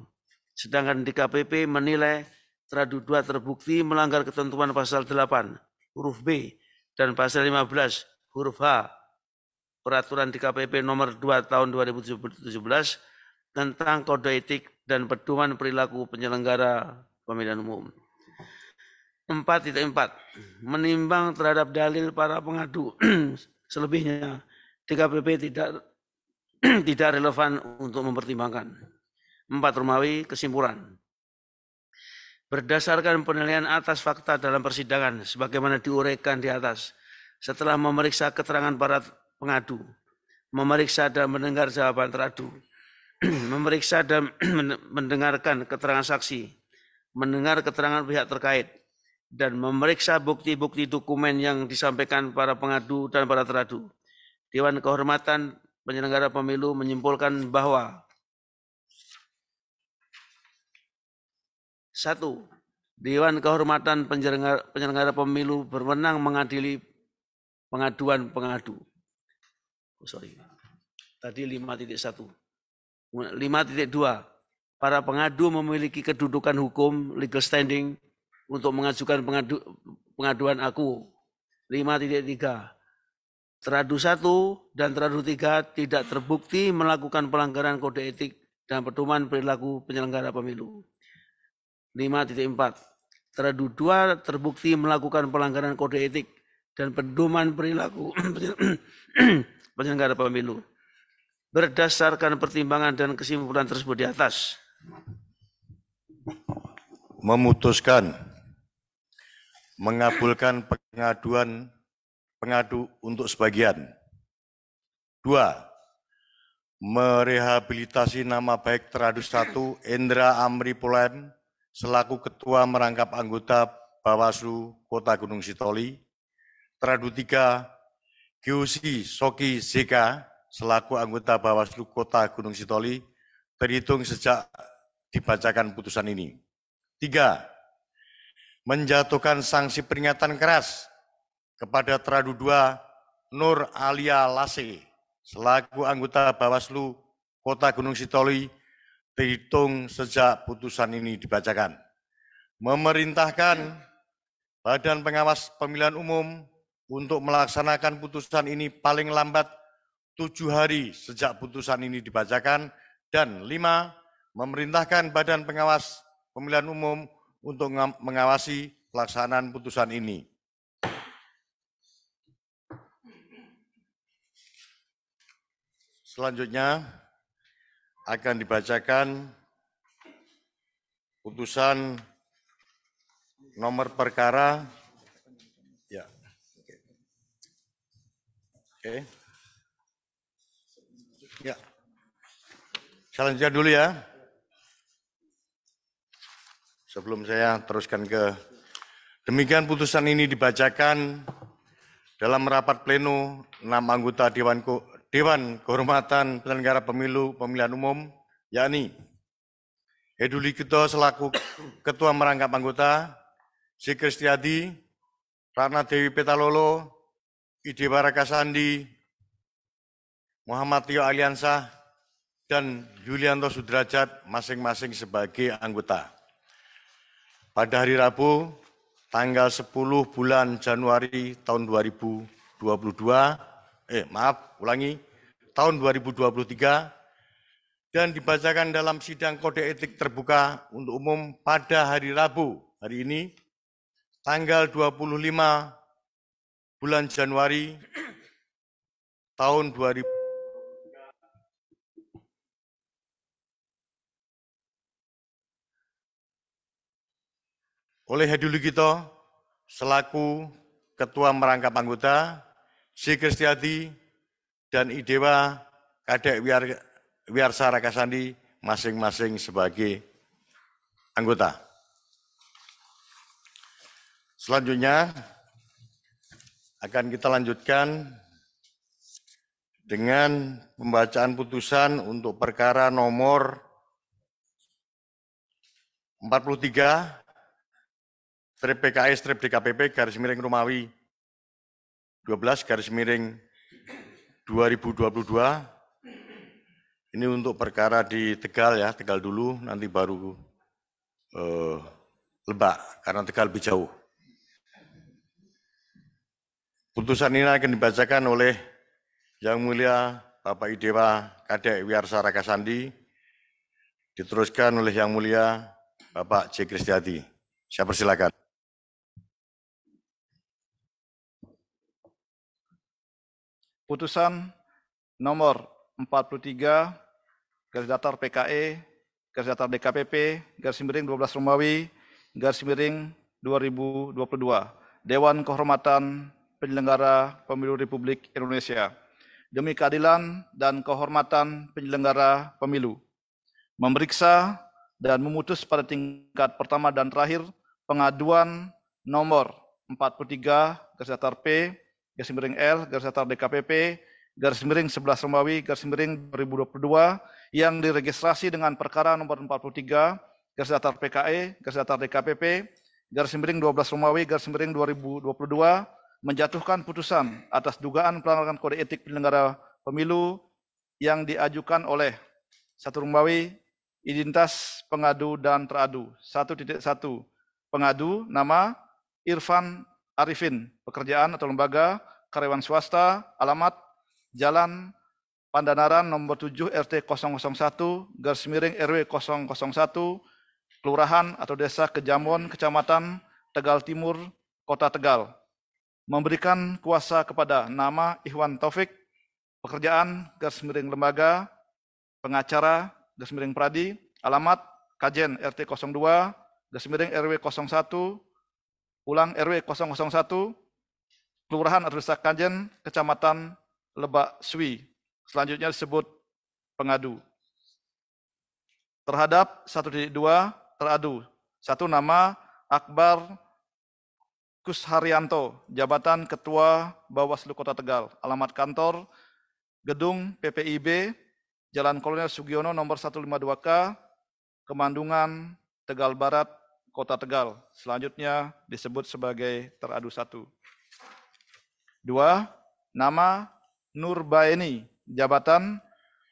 Sedangkan DKPP menilai Teradu 2 terbukti melanggar ketentuan pasal 8 huruf B dan pasal 15 huruf H Peraturan DKPP nomor 2 tahun 2017 tentang kode etik dan pedoman perilaku penyelenggara pemilihan umum. 4.4. Menimbang terhadap dalil para pengadu selebihnya, DKPP tidak relevan untuk mempertimbangkan. 4. Romawi, kesimpulan. Berdasarkan penilaian atas fakta dalam persidangan, sebagaimana diuraikan di atas, setelah memeriksa keterangan para pengadu, memeriksa dan mendengar jawaban teradu, memeriksa dan mendengarkan keterangan saksi, mendengar keterangan pihak terkait, dan memeriksa bukti-bukti dokumen yang disampaikan para pengadu dan para teradu. Dewan Kehormatan Penyelenggara Pemilu menyimpulkan bahwa 1. Dewan Kehormatan Penyelenggara Pemilu berwenang mengadili pengaduan pengadu. Tadi 5.1. 5.2. Para pengadu memiliki kedudukan hukum legal standing untuk mengajukan pengaduan aku. 5.3. Teradu 1 dan Teradu 3 tidak terbukti melakukan pelanggaran kode etik dan pedoman perilaku penyelenggara pemilu. 5.4. Teradu 2 terbukti melakukan pelanggaran kode etik dan pedoman perilaku penyelenggara pemilu. Berdasarkan pertimbangan dan kesimpulan tersebut di atas, memutuskan mengabulkan pengadu untuk sebagian. 2. Merehabilitasi nama baik teradu 1 Endra Amri Polem selaku Ketua Merangkap Anggota Bawaslu Kota Gunung Sitoli. Teradu 3 Gyosi Soki Zeka selaku anggota Bawaslu Kota Gunung Sitoli terhitung sejak dibacakan putusan ini. 3. Menjatuhkan sanksi peringatan keras kepada teradu 2 Nur Alia Lase selaku anggota Bawaslu Kota Gunung Sitoli terhitung sejak putusan ini dibacakan. Memerintahkan Badan Pengawas Pemilihan Umum untuk melaksanakan putusan ini paling lambat 7 hari sejak putusan ini dibacakan. Dan 5. Memerintahkan Badan Pengawas Pemilihan Umum untuk mengawasi pelaksanaan putusan ini. Selanjutnya akan dibacakan putusan nomor perkara. Ya. Oke. Ya. Selanjutnya dulu ya. Sebelum saya teruskan ke demikian putusan ini dibacakan dalam rapat pleno 6 anggota Dewan Kehormatan Penyelenggara Pemilu Pemilihan Umum, yakni Heduli Kito selaku Ketua Merangkap Anggota, Si Kristiadi, Ratna Dewi Petalolo, Idewa Rakasandi, Muhammad Tio Aliansah, dan Yulianto Sudrajat masing-masing sebagai anggota. Pada hari Rabu, tanggal 10 bulan Januari tahun 2023, tahun 2023, dan dibacakan dalam sidang kode etik terbuka untuk umum pada hari Rabu, hari ini, tanggal 25 bulan Januari tahun 2023. Oleh Heduli Kito selaku Ketua Merangkap Anggota, Si Kristiadi dan Idewa Kadek Wiarsa Rakasandi masing-masing sebagai anggota. Selanjutnya akan kita lanjutkan dengan pembacaan putusan untuk perkara nomor 43 PKE/DKPP / Romawi 12 / 2022. Ini untuk perkara di Tegal ya, Tegal dulu, nanti baru Lebak, karena Tegal lebih jauh. Putusan ini akan dibacakan oleh Yang Mulia Bapak Idewa Kadek Wiarsa Rakasandi, diteruskan oleh Yang Mulia Bapak C. Kristiadi. Saya persilakan. Putusan nomor 43 PKE DKPP / 12 Romawi / 2022 Dewan Kehormatan Penyelenggara Pemilu Republik Indonesia. Demi keadilan dan kehormatan penyelenggara pemilu, memeriksa dan memutus pada tingkat pertama dan terakhir pengaduan nomor 43 P /L DKPP / 11 Romawi / 2022 yang diregistrasi dengan perkara nomor 43 PKE DKPP / 12 Romawi / 2022 menjatuhkan putusan atas dugaan pelanggaran kode etik penyelenggara pemilu yang diajukan oleh 1 Romawi identitas pengadu dan teradu. 1.1 pengadu nama Irfan Arifin, pekerjaan atau lembaga, karyawan swasta, alamat Jalan Pandanaran nomor 7 RT 001 / RW 001, Kelurahan atau Desa Kejamon, Kecamatan Tegal Timur, Kota Tegal. Memberikan kuasa kepada nama Ikhwan Taufik pekerjaan _lembaga, pengacara _pradi, alamat Kajen RT 02 RW 01, ulang RW 001, Kelurahan atau Desa Kajen, Kecamatan Lebak Sui. Selanjutnya disebut pengadu. Terhadap 1.2 teradu. 1. Nama Akbar Kusharyanto, jabatan Ketua Bawaslu Kota Tegal. Alamat kantor Gedung PPIB, Jalan Kolonel Sugiono nomor 152K, Kemandungan, Tegal Barat, Kota Tegal. Selanjutnya disebut sebagai teradu 1. 2. Nama Nurbaeni, jabatan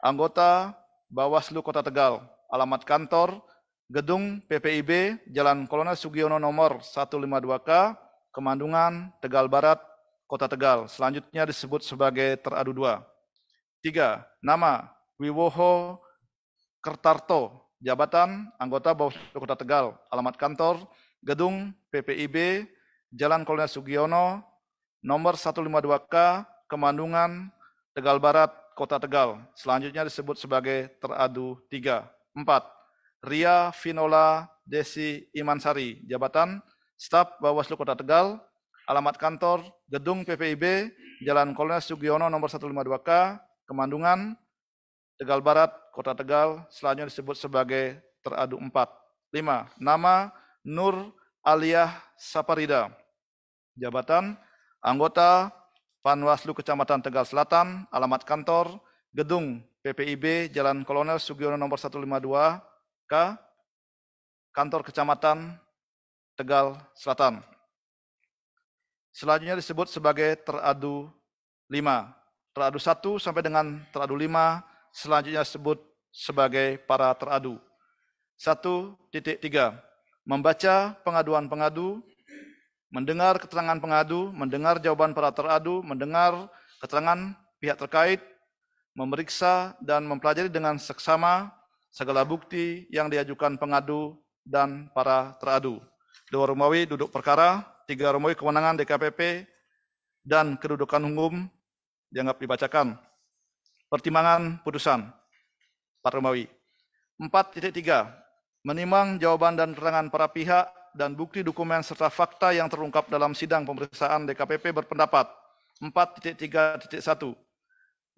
anggota Bawaslu Kota Tegal. Alamat kantor Gedung PPIB, Jalan Kolonel Sugiono nomor 152K, Kemandungan, Tegal Barat, Kota Tegal. Selanjutnya disebut sebagai teradu 2. 3. Nama Wiwoho Kertarto, jabatan anggota Bawaslu Kota Tegal. Alamat kantor Gedung PPIB, Jalan Kolonel Sugiono nomor 152K, Kemandungan, Tegal Barat, Kota Tegal. Selanjutnya disebut sebagai teradu 3. 4. Ria Vinola Desi Imansari, jabatan staf Bawaslu Kota Tegal. Alamat kantor Gedung PPIB, Jalan Kolonel Sugiono nomor 152K, Kemandungan, Tegal Barat, Kota Tegal. Selanjutnya disebut sebagai teradu 4. 5. Nama Nur Aliyah Saparida, jabatan anggota Panwaslu Kecamatan Tegal Selatan. Alamat kantor Gedung PPIB, Jalan Kolonel Sugiono nomor 152K, Kantor Kecamatan Tegal Selatan. Selanjutnya disebut sebagai teradu 5. Teradu 1 sampai dengan teradu 5 selanjutnya disebut sebagai para teradu. 1.3. Membaca pengaduan pengadu, mendengar keterangan pengadu, mendengar jawaban para teradu, mendengar keterangan pihak terkait, memeriksa dan mempelajari dengan seksama segala bukti yang diajukan pengadu dan para teradu. 2 Romawi duduk perkara, 3 Romawi kewenangan DKPP dan kedudukan hukum dianggap dibacakan. Pertimbangan putusan 4 Romawi. 4.3. Menimbang jawaban dan keterangan para pihak dan bukti dokumen serta fakta yang terungkap dalam sidang pemeriksaan DKPP berpendapat. 4.3.1.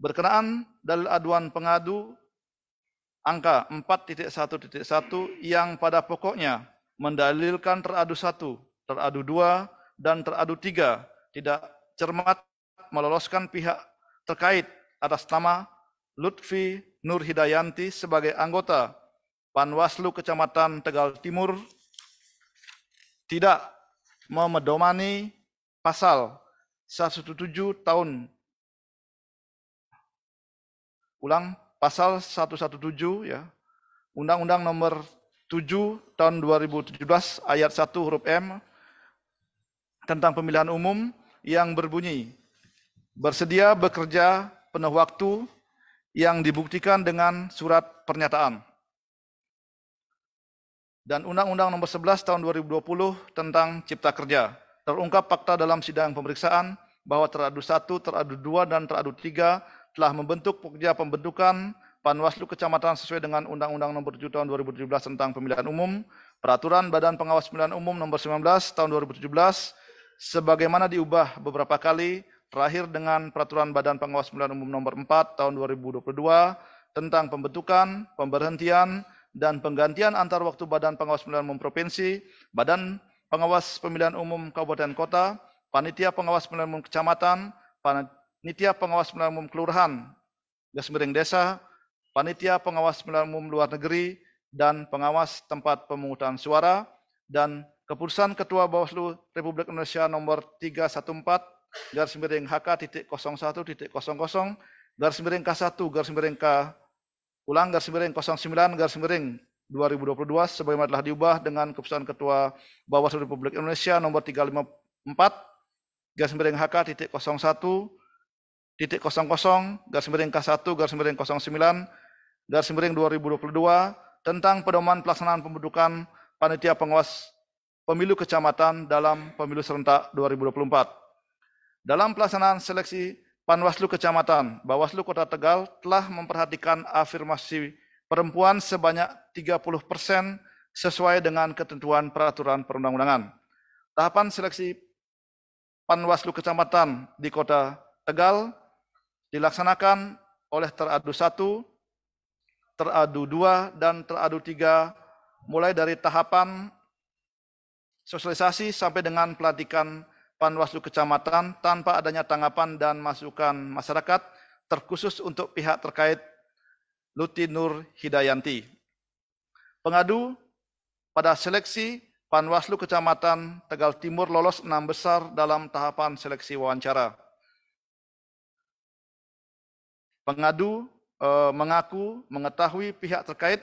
Berkenaan dalil aduan pengadu angka 4.1.1 yang pada pokoknya mendalilkan teradu 1, teradu 2, dan teradu 3 tidak cermat meloloskan pihak terkait atas nama Lutfi Nur Hidayanti sebagai anggota Panwaslu Kecamatan Tegal Timur, tidak memedomani pasal 117 tahun pasal 117 ya, Undang-Undang Nomor 7 tahun 2017 ayat 1 huruf M tentang pemilihan umum yang berbunyi bersedia bekerja penuh waktu yang dibuktikan dengan surat pernyataan. Dan Undang-Undang Nomor 11 tahun 2020 tentang Cipta Kerja. Terungkap fakta dalam sidang pemeriksaan bahwa teradu 1, teradu 2, dan teradu 3 telah membentuk pokja pembentukan Panwaslu Kecamatan sesuai dengan Undang-Undang Nomor 7 tahun 2017 tentang Pemilihan Umum, Peraturan Badan Pengawas Pemilihan Umum Nomor 19 tahun 2017, sebagaimana diubah beberapa kali, terakhir dengan Peraturan Badan Pengawas Pemilihan Umum Nomor 4 tahun 2022 tentang pembentukan, pemberhentian, dan penggantian antar waktu Badan Pengawas Pemilihan Umum Provinsi, Badan Pengawas Pemilihan Umum Kabupaten Kota, Panitia Pengawas Pemilihan Umum Kecamatan, Panitia Pengawas Pemilihan Umum Kelurahan, Desa, Panitia Pengawas Pemilihan Umum Luar Negeri, dan Pengawas Tempat Pemungutan Suara, dan Keputusan Ketua Bawaslu Republik Indonesia Nomor 314-K1-09-2022 sebagaimana telah diubah dengan Keputusan Ketua Bawaslu Republik Indonesia Nomor 354-K1-09-2022 tentang pedoman pelaksanaan pembentukan Panitia Pengawas Pemilu Kecamatan dalam Pemilu Serentak 2024. Dalam pelaksanaan seleksi Panwaslu Kecamatan, Bawaslu Kota Tegal telah memperhatikan afirmasi perempuan sebanyak 30% sesuai dengan ketentuan peraturan perundang-undangan. Tahapan seleksi Panwaslu Kecamatan di Kota Tegal dilaksanakan oleh teradu 1, teradu 2, dan teradu 3 mulai dari tahapan sosialisasi sampai dengan pelantikan Panwaslu Kecamatan tanpa adanya tanggapan dan masukan masyarakat, terkhusus untuk pihak terkait Luti Nur Hidayanti. Pengadu pada seleksi Panwaslu Kecamatan Tegal Timur lolos 6 besar dalam tahapan seleksi wawancara. Pengadu mengaku mengetahui pihak terkait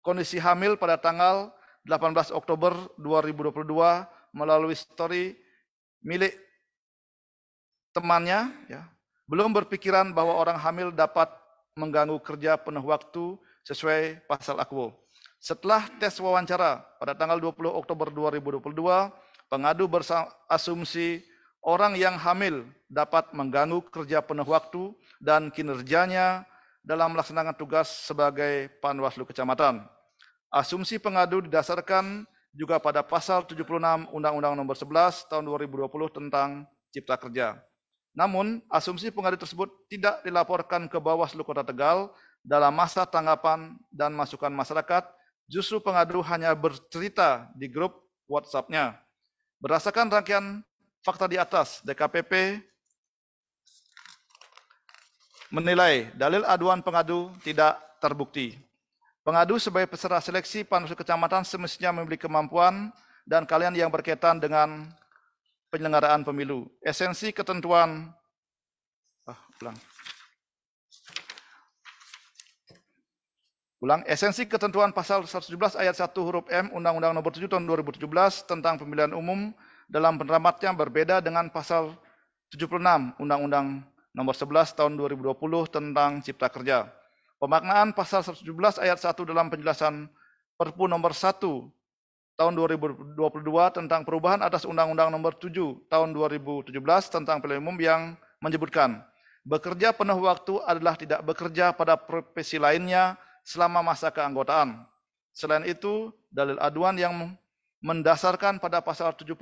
kondisi hamil pada tanggal 18 Oktober 2022 melalui story milik temannya, ya, belum berpikiran bahwa orang hamil dapat mengganggu kerja penuh waktu sesuai pasal AKWO. Setelah tes wawancara pada tanggal 20 Oktober 2022, pengadu berasumsi orang yang hamil dapat mengganggu kerja penuh waktu dan kinerjanya dalam melaksanakan tugas sebagai Panwaslu Kecamatan. Asumsi pengadu didasarkan juga pada pasal 76 Undang-Undang Nomor 11 Tahun 2020 tentang Cipta Kerja. Namun, asumsi pengadu tersebut tidak dilaporkan ke Bawaslu Kota Tegal dalam masa tanggapan dan masukan masyarakat. Justru pengadu hanya bercerita di grup WhatsApp-nya. Berdasarkan rangkaian fakta di atas, DKPP menilai dalil aduan pengadu tidak terbukti. Pengadu sebagai peserta seleksi Panwaslu Kecamatan semestinya memiliki kemampuan dan keahlian yang berkaitan dengan penyelenggaraan pemilu. Esensi ketentuan Esensi ketentuan pasal 117 ayat 1 huruf M Undang-Undang Nomor 7 Tahun 2017 tentang pemilihan umum dalam penerapannya berbeda dengan pasal 76 Undang-Undang Nomor 11 Tahun 2020 tentang Cipta Kerja. Pemaknaan pasal 117 ayat 1 dalam penjelasan Perpu Nomor 1 Tahun 2022 tentang perubahan atas Undang-Undang Nomor 7 Tahun 2017 tentang pemilihan umum yang menyebutkan bekerja penuh waktu adalah tidak bekerja pada profesi lainnya selama masa keanggotaan. Selain itu, dalil aduan yang mendasarkan pada pasal 76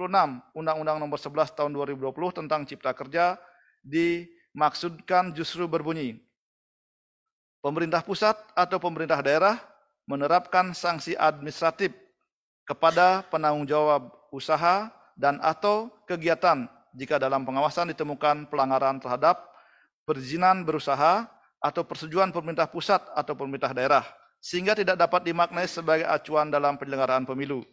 Undang-Undang Nomor 11 Tahun 2020 tentang Cipta Kerja dimaksudkan justru berbunyi pemerintah pusat atau pemerintah daerah menerapkan sanksi administratif kepada penanggung jawab usaha dan atau kegiatan jika dalam pengawasan ditemukan pelanggaran terhadap perizinan berusaha atau persetujuan pemerintah pusat atau pemerintah daerah, sehingga tidak dapat dimaknai sebagai acuan dalam penyelenggaraan pemilu.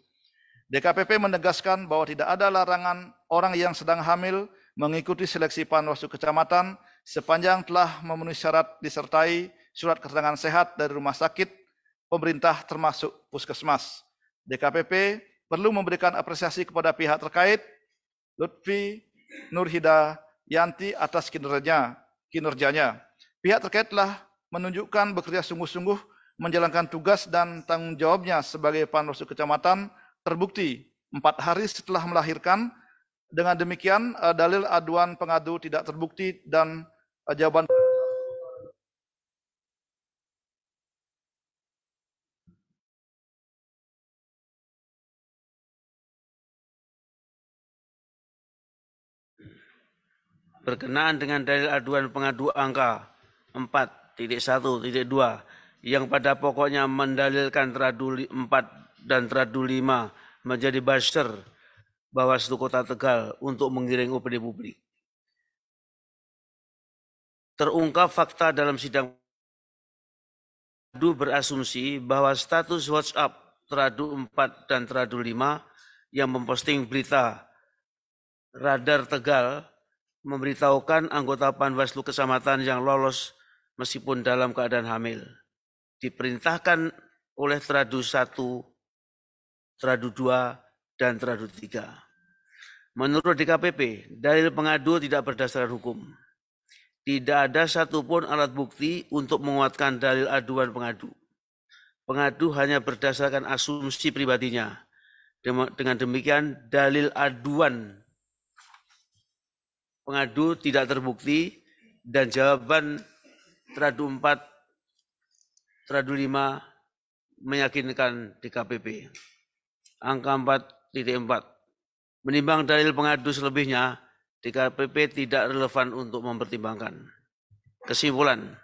DKPP menegaskan bahwa tidak ada larangan orang yang sedang hamil mengikuti seleksi Panwaslu Kecamatan sepanjang telah memenuhi syarat disertai surat keterangan sehat dari rumah sakit pemerintah termasuk puskesmas. DKPP perlu memberikan apresiasi kepada pihak terkait Lutfi Nur Hidayanti atas kinerjanya. Pihak terkait telah menunjukkan bekerja sungguh-sungguh menjalankan tugas dan tanggung jawabnya sebagai Panwaslu Kecamatan terbukti 4 hari setelah melahirkan. Dengan demikian, dalil aduan pengadu tidak terbukti dan jawaban berkenaan dengan dalil aduan pengadu angka 4.1.2 yang pada pokoknya mendalilkan teradu 4 dan teradu 5 menjadi buzzer Bawaslu Kota Tegal untuk menggiring opini publik. Terungkap fakta dalam sidang berasumsi bahwa status WhatsApp teradu 4 dan teradu 5 yang memposting berita Radar Tegal memberitahukan anggota Panwaslu Kecamatan yang lolos meskipun dalam keadaan hamil. Diperintahkan oleh teradu 1, teradu 2, dan teradu 3. Menurut DKPP, dalil pengadu tidak berdasarkan hukum. Tidak ada satupun alat bukti untuk menguatkan dalil aduan pengadu. Pengadu hanya berdasarkan asumsi pribadinya. Dengan demikian, dalil aduan pengadu tidak terbukti dan jawaban teradu 4, teradu 5 meyakinkan DKPP. Angka 4.4. Menimbang dalil pengadu selebihnya, DKPP tidak relevan untuk mempertimbangkan. Kesimpulan,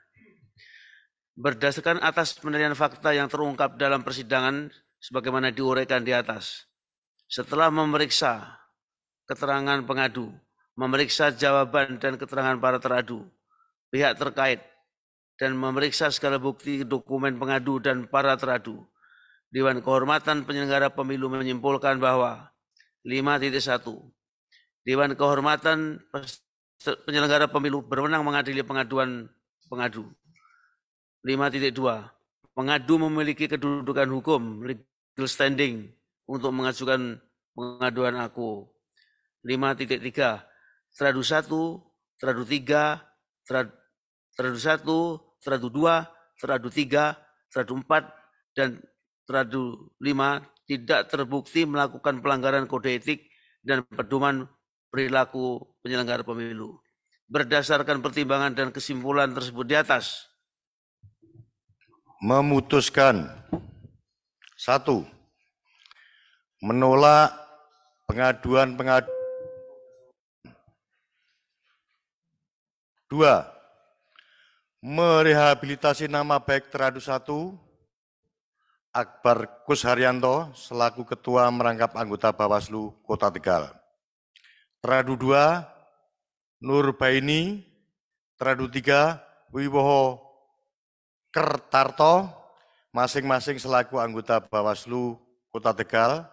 berdasarkan atas penilaian fakta yang terungkap dalam persidangan sebagaimana diuraikan di atas, setelah memeriksa keterangan pengadu, memeriksa jawaban dan keterangan para teradu, pihak terkait, dan memeriksa segala bukti dokumen pengadu dan para teradu, Dewan Kehormatan Penyelenggara Pemilu menyimpulkan bahwa 5.1. Dewan Kehormatan Penyelenggara Pemilu berwenang mengadili pengaduan pengadu. 5.2. Pengadu memiliki kedudukan hukum, legal standing, untuk mengajukan pengaduan aku. 5.3. Teradu 1, teradu 3, teradu 1, teradu 2, teradu 3, teradu 4, dan teradu 5 tidak terbukti melakukan pelanggaran kode etik dan pedoman perilaku penyelenggara pemilu. Berdasarkan pertimbangan dan kesimpulan tersebut di atas, memutuskan 1. Menolak pengaduan 2. Merehabilitasi nama baik teradu 1 Akbar Kusharyanto selaku Ketua Merangkap Anggota Bawaslu Kota Tegal. Teradu 2 Nur Baini, teradu 3 Wibowo Kertarto, masing-masing selaku anggota Bawaslu Kota Tegal.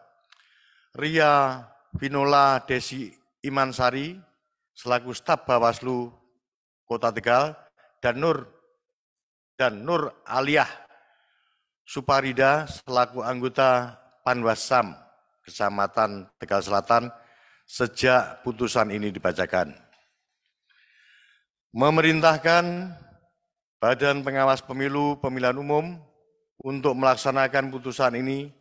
Ria Vinola Desi Imansari selaku staf Bawaslu Kota Tegal, dan Nur Aliyah Suparida selaku anggota Panwasam Kecamatan Tegal Selatan sejak putusan ini dibacakan. Memerintahkan Badan Pengawas Pemilu Pemilihan Umum untuk melaksanakan putusan ini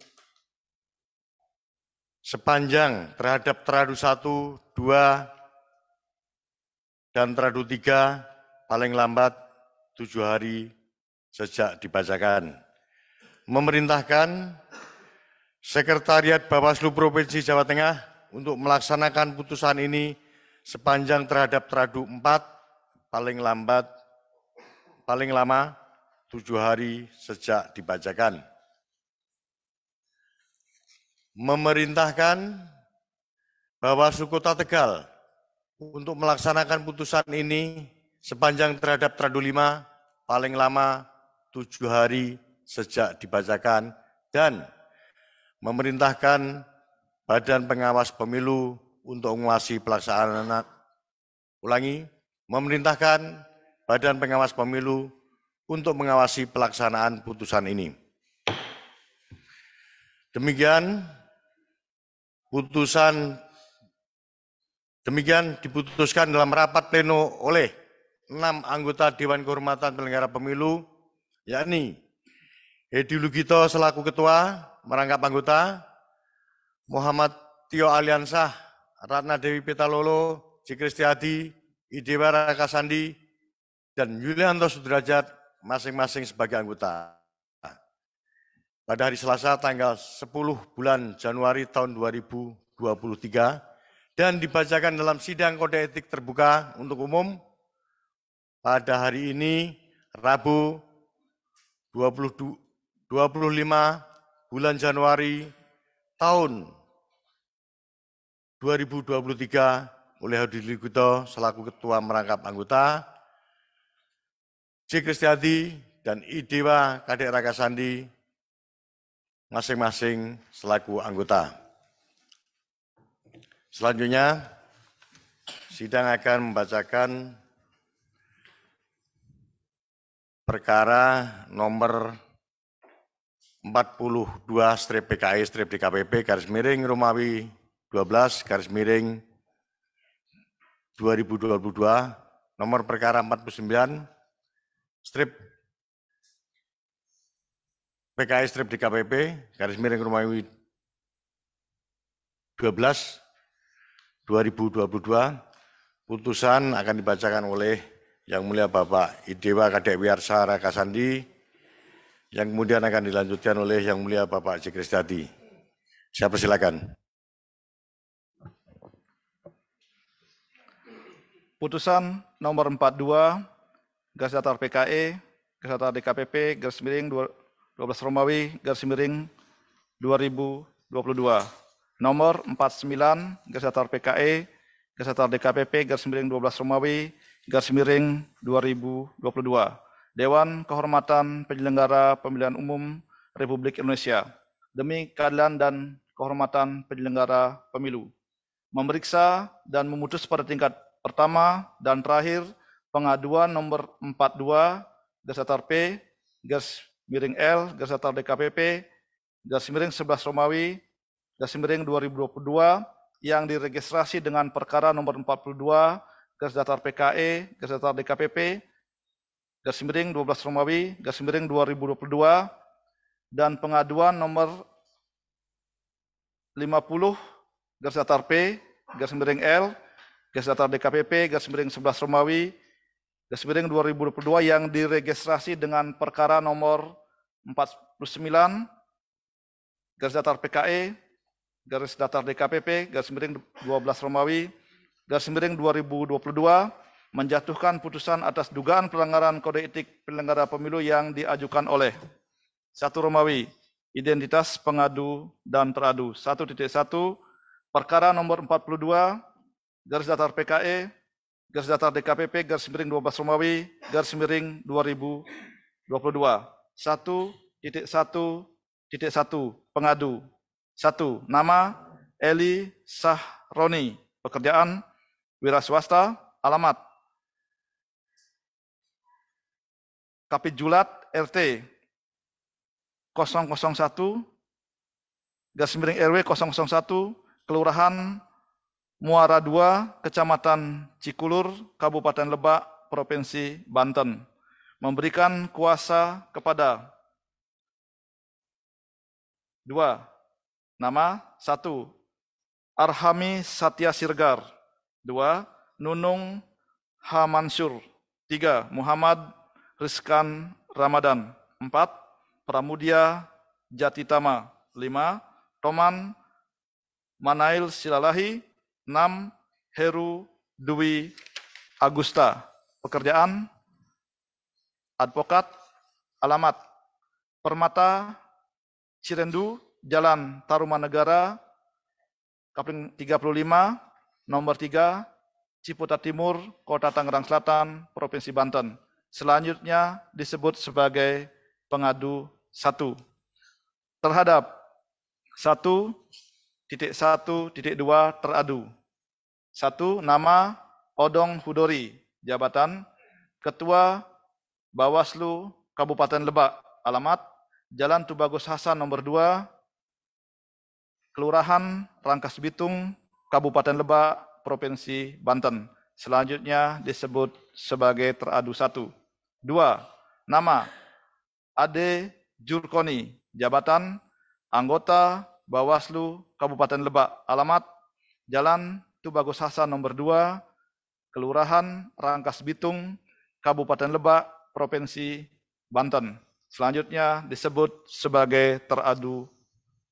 sepanjang terhadap teradu 1, 2, dan teradu 3 paling lambat 7 hari sejak dibacakan. Memerintahkan Sekretariat Bawaslu Provinsi Jawa Tengah untuk melaksanakan putusan ini sepanjang terhadap teradu 4 paling lama 7 hari sejak dibacakan. Memerintahkan Bawaslu Kota Tegal untuk melaksanakan putusan ini sepanjang terhadap teradu 5 paling lama 7 hari sejak dibacakan, dan memerintahkan Badan Pengawas Pemilu untuk mengawasi pelaksanaan memerintahkan Badan Pengawas Pemilu untuk mengawasi pelaksanaan putusan ini. Demikian diputuskan dalam rapat pleno oleh 6 anggota Dewan Kehormatan Penyelenggara Pemilu, yakni Hedi Lugito selaku Ketua Merangkap Anggota, Muhammad Tio Aliansah, Ratna Dewi Petalolo, C. Kristiadi, Idewa Rakasandi, dan Yulianto Sudrajat masing-masing sebagai anggota. Pada hari Selasa tanggal 10 bulan Januari tahun 2023 dan dibacakan dalam sidang kode etik terbuka untuk umum pada hari ini Rabu 25 bulan Januari tahun 2023 oleh Hedi Lugito selaku Ketua Merangkap Anggota, C. Kristiadi dan Idewa Kadek Rakasandi masing-masing selaku anggota. Selanjutnya, sidang akan membacakan perkara nomor 42/PKI/DKPP /Romawi 12/2022 nomor perkara 49/PKI/DKPP /Romawi 12/2022 Putusan akan dibacakan oleh Yang Mulia Bapak Idewa Kadek Wiyarsa Rakasandi, yang kemudian akan dilanjutkan oleh Yang Mulia Bapak J. Krisdadi. Saya persilakan. Putusan nomor 42 garis datar PKE garis datar DKPP garis miring 12 Romawi garis miring 2022. Nomor 49 garis datar PKE garis datar DKPP garis miring 12 Romawi garis miring 2022. Dewan Kehormatan Penyelenggara Pemilihan Umum Republik Indonesia, demi keadilan dan kehormatan penyelenggara pemilu, memeriksa dan memutus pada tingkat pertama dan terakhir pengaduan nomor 42 garis datar P garis miring L garis datar DKPP garis miring 11 Romawi garis miring 2022 yang diregistrasi dengan perkara nomor 42 garis datar PKE garis datar DKPP garis miring 12 Romawi garis miring 2022 dan pengaduan nomor 50 garis datar P garis miring L garis datar DKPP garis miring 11 Romawi garis miring 2022 yang diregistrasi dengan perkara nomor 49 garis datar PKE garis datar DKPP garis miring 12 Romawi garis miring 2022 menjatuhkan putusan atas dugaan pelanggaran kode etik penyelenggara pemilu yang diajukan oleh 1 Romawi identitas pengadu dan teradu. 1.1 perkara nomor 42 garis datar PKE, garis datar DKPP, garis miring 12 Romawi, garis miring 2022. 1.1.1 pengadu. 1. Nama Eli Sahroni, pekerjaan wira swasta, alamat Kapitulat RT 001 garis miring RW 001 Kelurahan Muara II, Kecamatan Cikulur, Kabupaten Lebak, Provinsi Banten, memberikan kuasa kepada 2. Nama 1. Arhami Satya Sirgar. 2. Nunung H. Mansur. 3. Muhammad Rizkan Ramadan. 4. Pramudia Jatitama. 5. Toman Manail Silalahi. 6. Heru Dwi Agusta. Pekerjaan advokat, alamat Permata Cirendu, Jalan Tarumanegara, Kapling 35, nomor 3, Ciputat Timur, Kota Tangerang Selatan, Provinsi Banten. Selanjutnya disebut sebagai pengadu 1. Terhadap 1.1.2 teradu. 1. Nama Odong Hudori, jabatan Ketua Bawaslu Kabupaten Lebak, alamat Jalan Tubagus Hasan nomor 2, Kelurahan Rangkas Bitung, Kabupaten Lebak, Provinsi Banten. Selanjutnya disebut sebagai teradu 1. 2. Nama Ade Jurkoni, jabatan anggota Bawaslu Kabupaten Lebak, alamat Jalan Tubagus Hasan nomor 2, Kelurahan Rangkas Bitung, Kabupaten Lebak, Provinsi Banten. Selanjutnya disebut sebagai teradu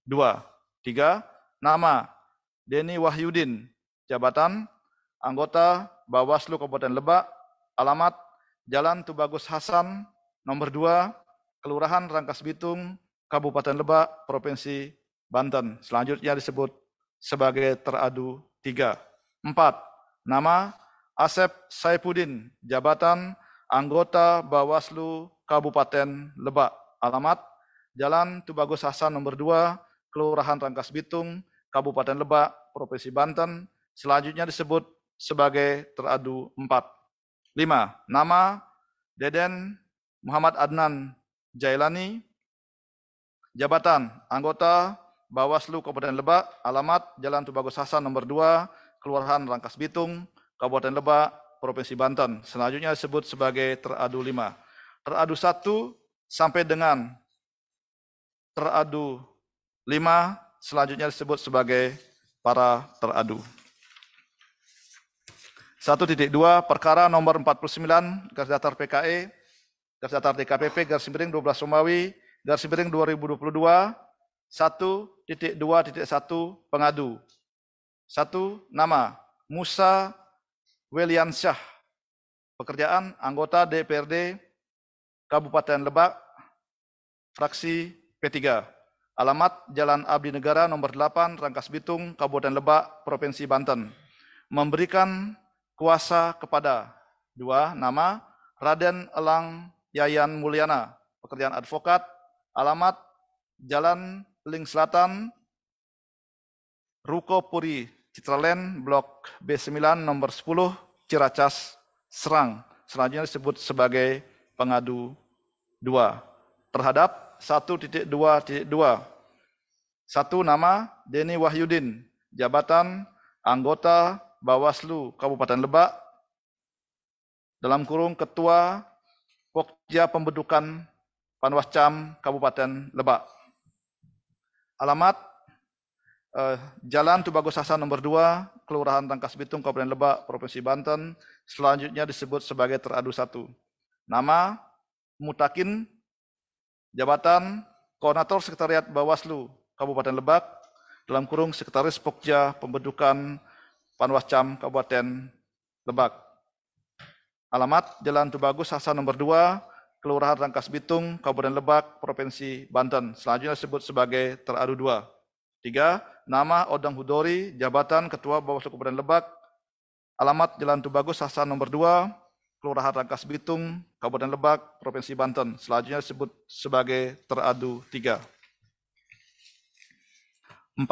2. 3. Nama Deni Wahyudin, jabatan anggota Bawaslu Kabupaten Lebak, alamat Jalan Tubagus Hasan nomor 2, Kelurahan Rangkas Bitung, Kabupaten Lebak, Provinsi Banten. Selanjutnya disebut sebagai teradu 3. 4. Nama Asep Saifuddin, jabatan anggota Bawaslu Kabupaten Lebak, alamat Jalan Tubagus Hasan nomor 2, Kelurahan Rangkas Bitung, Kabupaten Lebak, Provinsi Banten. Selanjutnya disebut sebagai teradu 4. 5. Nama Deden Muhammad Adnan Jailani, jabatan anggota Bawaslu Kabupaten Lebak, alamat Jalan Tubagus Hasan nomor 2, Kelurahan Rangkas Bitung, Kabupaten Lebak, Provinsi Banten. Selanjutnya disebut sebagai teradu 5. Teradu 1 sampai dengan teradu 5 selanjutnya disebut sebagai para teradu. 1.2 perkara nomor 49 garis datar PKE garis datar DKPP garis miring 12 Romawi garis miring 2022 1.2.1 pengadu. 1. Nama Musa Weliansyah. Pekerjaan anggota DPRD Kabupaten Lebak, fraksi P3. Alamat Jalan Abdi Negara nomor 8, Rangkas Bitung, Kabupaten Lebak, Provinsi Banten. Memberikan kuasa kepada 2. Nama Raden Elang Yayan Mulyana. Pekerjaan advokat. Alamat Jalan Ling Selatan, Ruko Puri, Citraland, Blok B9, nomor 10, Ciracas, Serang. Selanjutnya disebut sebagai pengadu 2. Terhadap 1.2.2. 1. Nama Denny Wahyudin, jabatan anggota Bawaslu Kabupaten Lebak, dalam kurung Ketua Pokja Pembentukan Panwascam Kabupaten Lebak. Alamat Jalan Tubagus Hasan nomor 2, Kelurahan Rangkas Bitung, Kabupaten Lebak, Provinsi Banten. Selanjutnya disebut sebagai teradu 1. Nama Mutakin, jabatan Koordinator Sekretariat Bawaslu Kabupaten Lebak, dalam kurung Sekretaris Pokja Pembentukan Panwascam Kabupaten Lebak. Alamat Jalan Tubagus Hasan nomor 2, Kelurahan Rangkas Bitung, Kabupaten Lebak, Provinsi Banten. Selanjutnya disebut sebagai teradu 2. 3. Nama Odang Hudori, jabatan Ketua Bawaslu Kabupaten Lebak. Alamat Jalan Tubagus Hasan nomor 2, Kelurahan Rangkas Bitung, Kabupaten Lebak, Provinsi Banten. Selanjutnya disebut sebagai teradu 3. 4.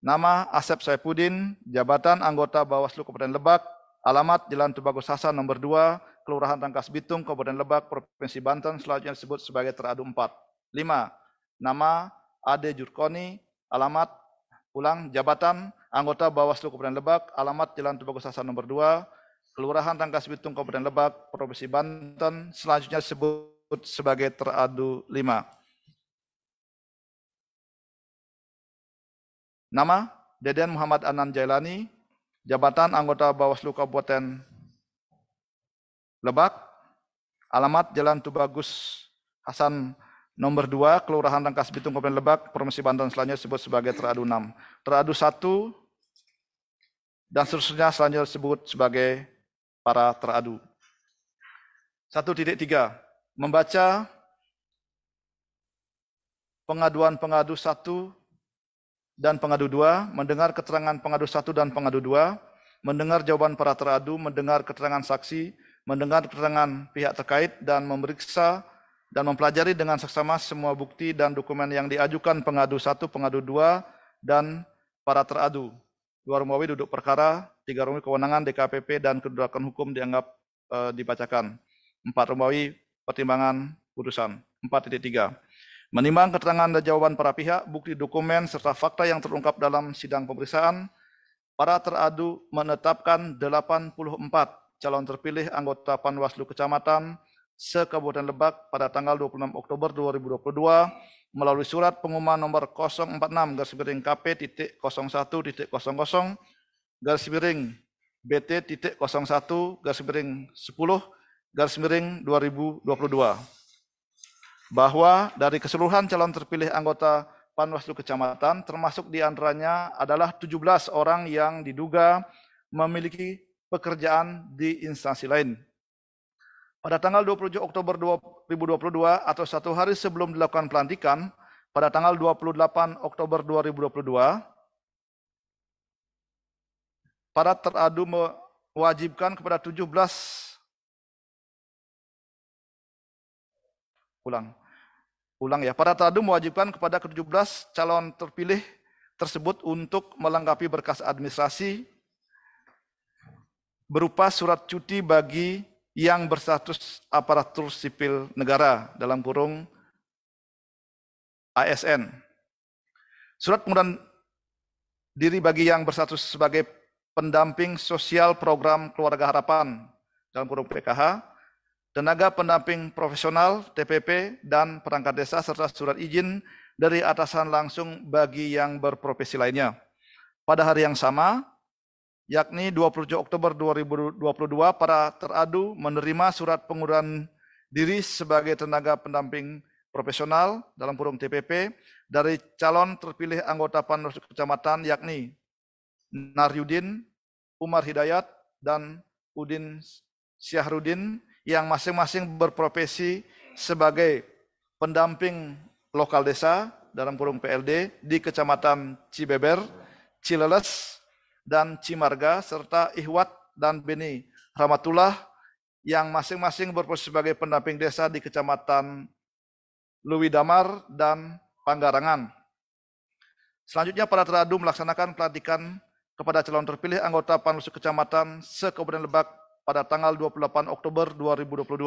Nama Asep Saipudin, jabatan anggota Bawaslu Kabupaten Lebak. Alamat Jalan Tubagus Hasan nomor 2, Kelurahan Rangkas Bitung, Kabupaten Lebak, Provinsi Banten. Selanjutnya disebut sebagai teradu 4. 5. Nama Ade Jurkoni, alamat ulang jabatan anggota Bawaslu Kabupaten Lebak. Alamat Jalan Tubagus Hasan nomor 2, Kelurahan Rangkas Bitung, Kabupaten Lebak, Provinsi Banten. Selanjutnya disebut sebagai teradu 5. Nama Deden Muhammad Anan Jailani, jabatan anggota Bawaslu Kabupaten Lebak. Alamat Jalan Tubagus Hasan nomor 2, Kelurahan Rangkas Bitung, Kabupaten Lebak, Provinsi Banten. Selanjutnya disebut sebagai teradu 6. Teradu 1 dan seterusnya selanjutnya disebut sebagai para teradu. 1.3. Membaca pengaduan pengadu 1 dan pengadu 2, mendengar keterangan pengadu 1 dan pengadu 2, mendengar jawaban para teradu, mendengar keterangan saksi, mendengar keterangan pihak terkait, dan memeriksa dan mempelajari dengan seksama semua bukti dan dokumen yang diajukan pengadu 1, pengadu 2, dan para teradu. 2 Romawi duduk perkara, 3 Romawi kewenangan DKPP dan kedudukan hukum dianggap dibacakan. 4 Romawi pertimbangan putusan. 4.3. Menimbang keterangan dan jawaban para pihak, bukti dokumen, serta fakta yang terungkap dalam sidang pemeriksaan, para teradu menetapkan 84 calon terpilih anggota Panwaslu Kecamatan se-Kabupaten Lebak pada tanggal 26 Oktober 2022 melalui surat pengumuman nomor 046-BT.01.01-BT-10-10/2022 bahwa dari keseluruhan calon terpilih anggota Panwaslu Kecamatan, termasuk di antaranya adalah 17 orang yang diduga memiliki pekerjaan di instansi lain. Pada tanggal 27 Oktober 2022 atau 1 hari sebelum dilakukan pelantikan, pada tanggal 28 Oktober 2022, para teradu mewajibkan kepada 17 para teradu mewajibkan kepada ke-17 calon terpilih tersebut untuk melengkapi berkas administrasi berupa surat cuti bagi yang berstatus aparatur sipil negara dalam kurung ASN. Surat pengunduran diri bagi yang berstatus sebagai pendamping sosial program Keluarga Harapan dalam kurung PKH, tenaga pendamping profesional TPP dan perangkat desa, serta surat izin dari atasan langsung bagi yang berprofesi lainnya. Pada hari yang sama, yakni 27 Oktober 2022, para teradu menerima surat pengunduran diri sebagai tenaga pendamping profesional dalam kurung TPP dari calon terpilih anggota Panwaslu Kecamatan yakni Naryudin, Umar Hidayat, dan Udin Syahrudin yang masing-masing berprofesi sebagai pendamping lokal desa dalam kurung PLD di Kecamatan Cibeber, Cileles, dan Cimarga, serta Ihwat dan Beni Rahmatullah yang masing-masing berprofesi sebagai pendamping desa di Kecamatan Luwidamar dan Panggarangan. Selanjutnya, para teradu melaksanakan pelantikan kepada calon terpilih anggota Panwaslu Kecamatan se-Kabupaten Lebak pada tanggal 28 Oktober 2022.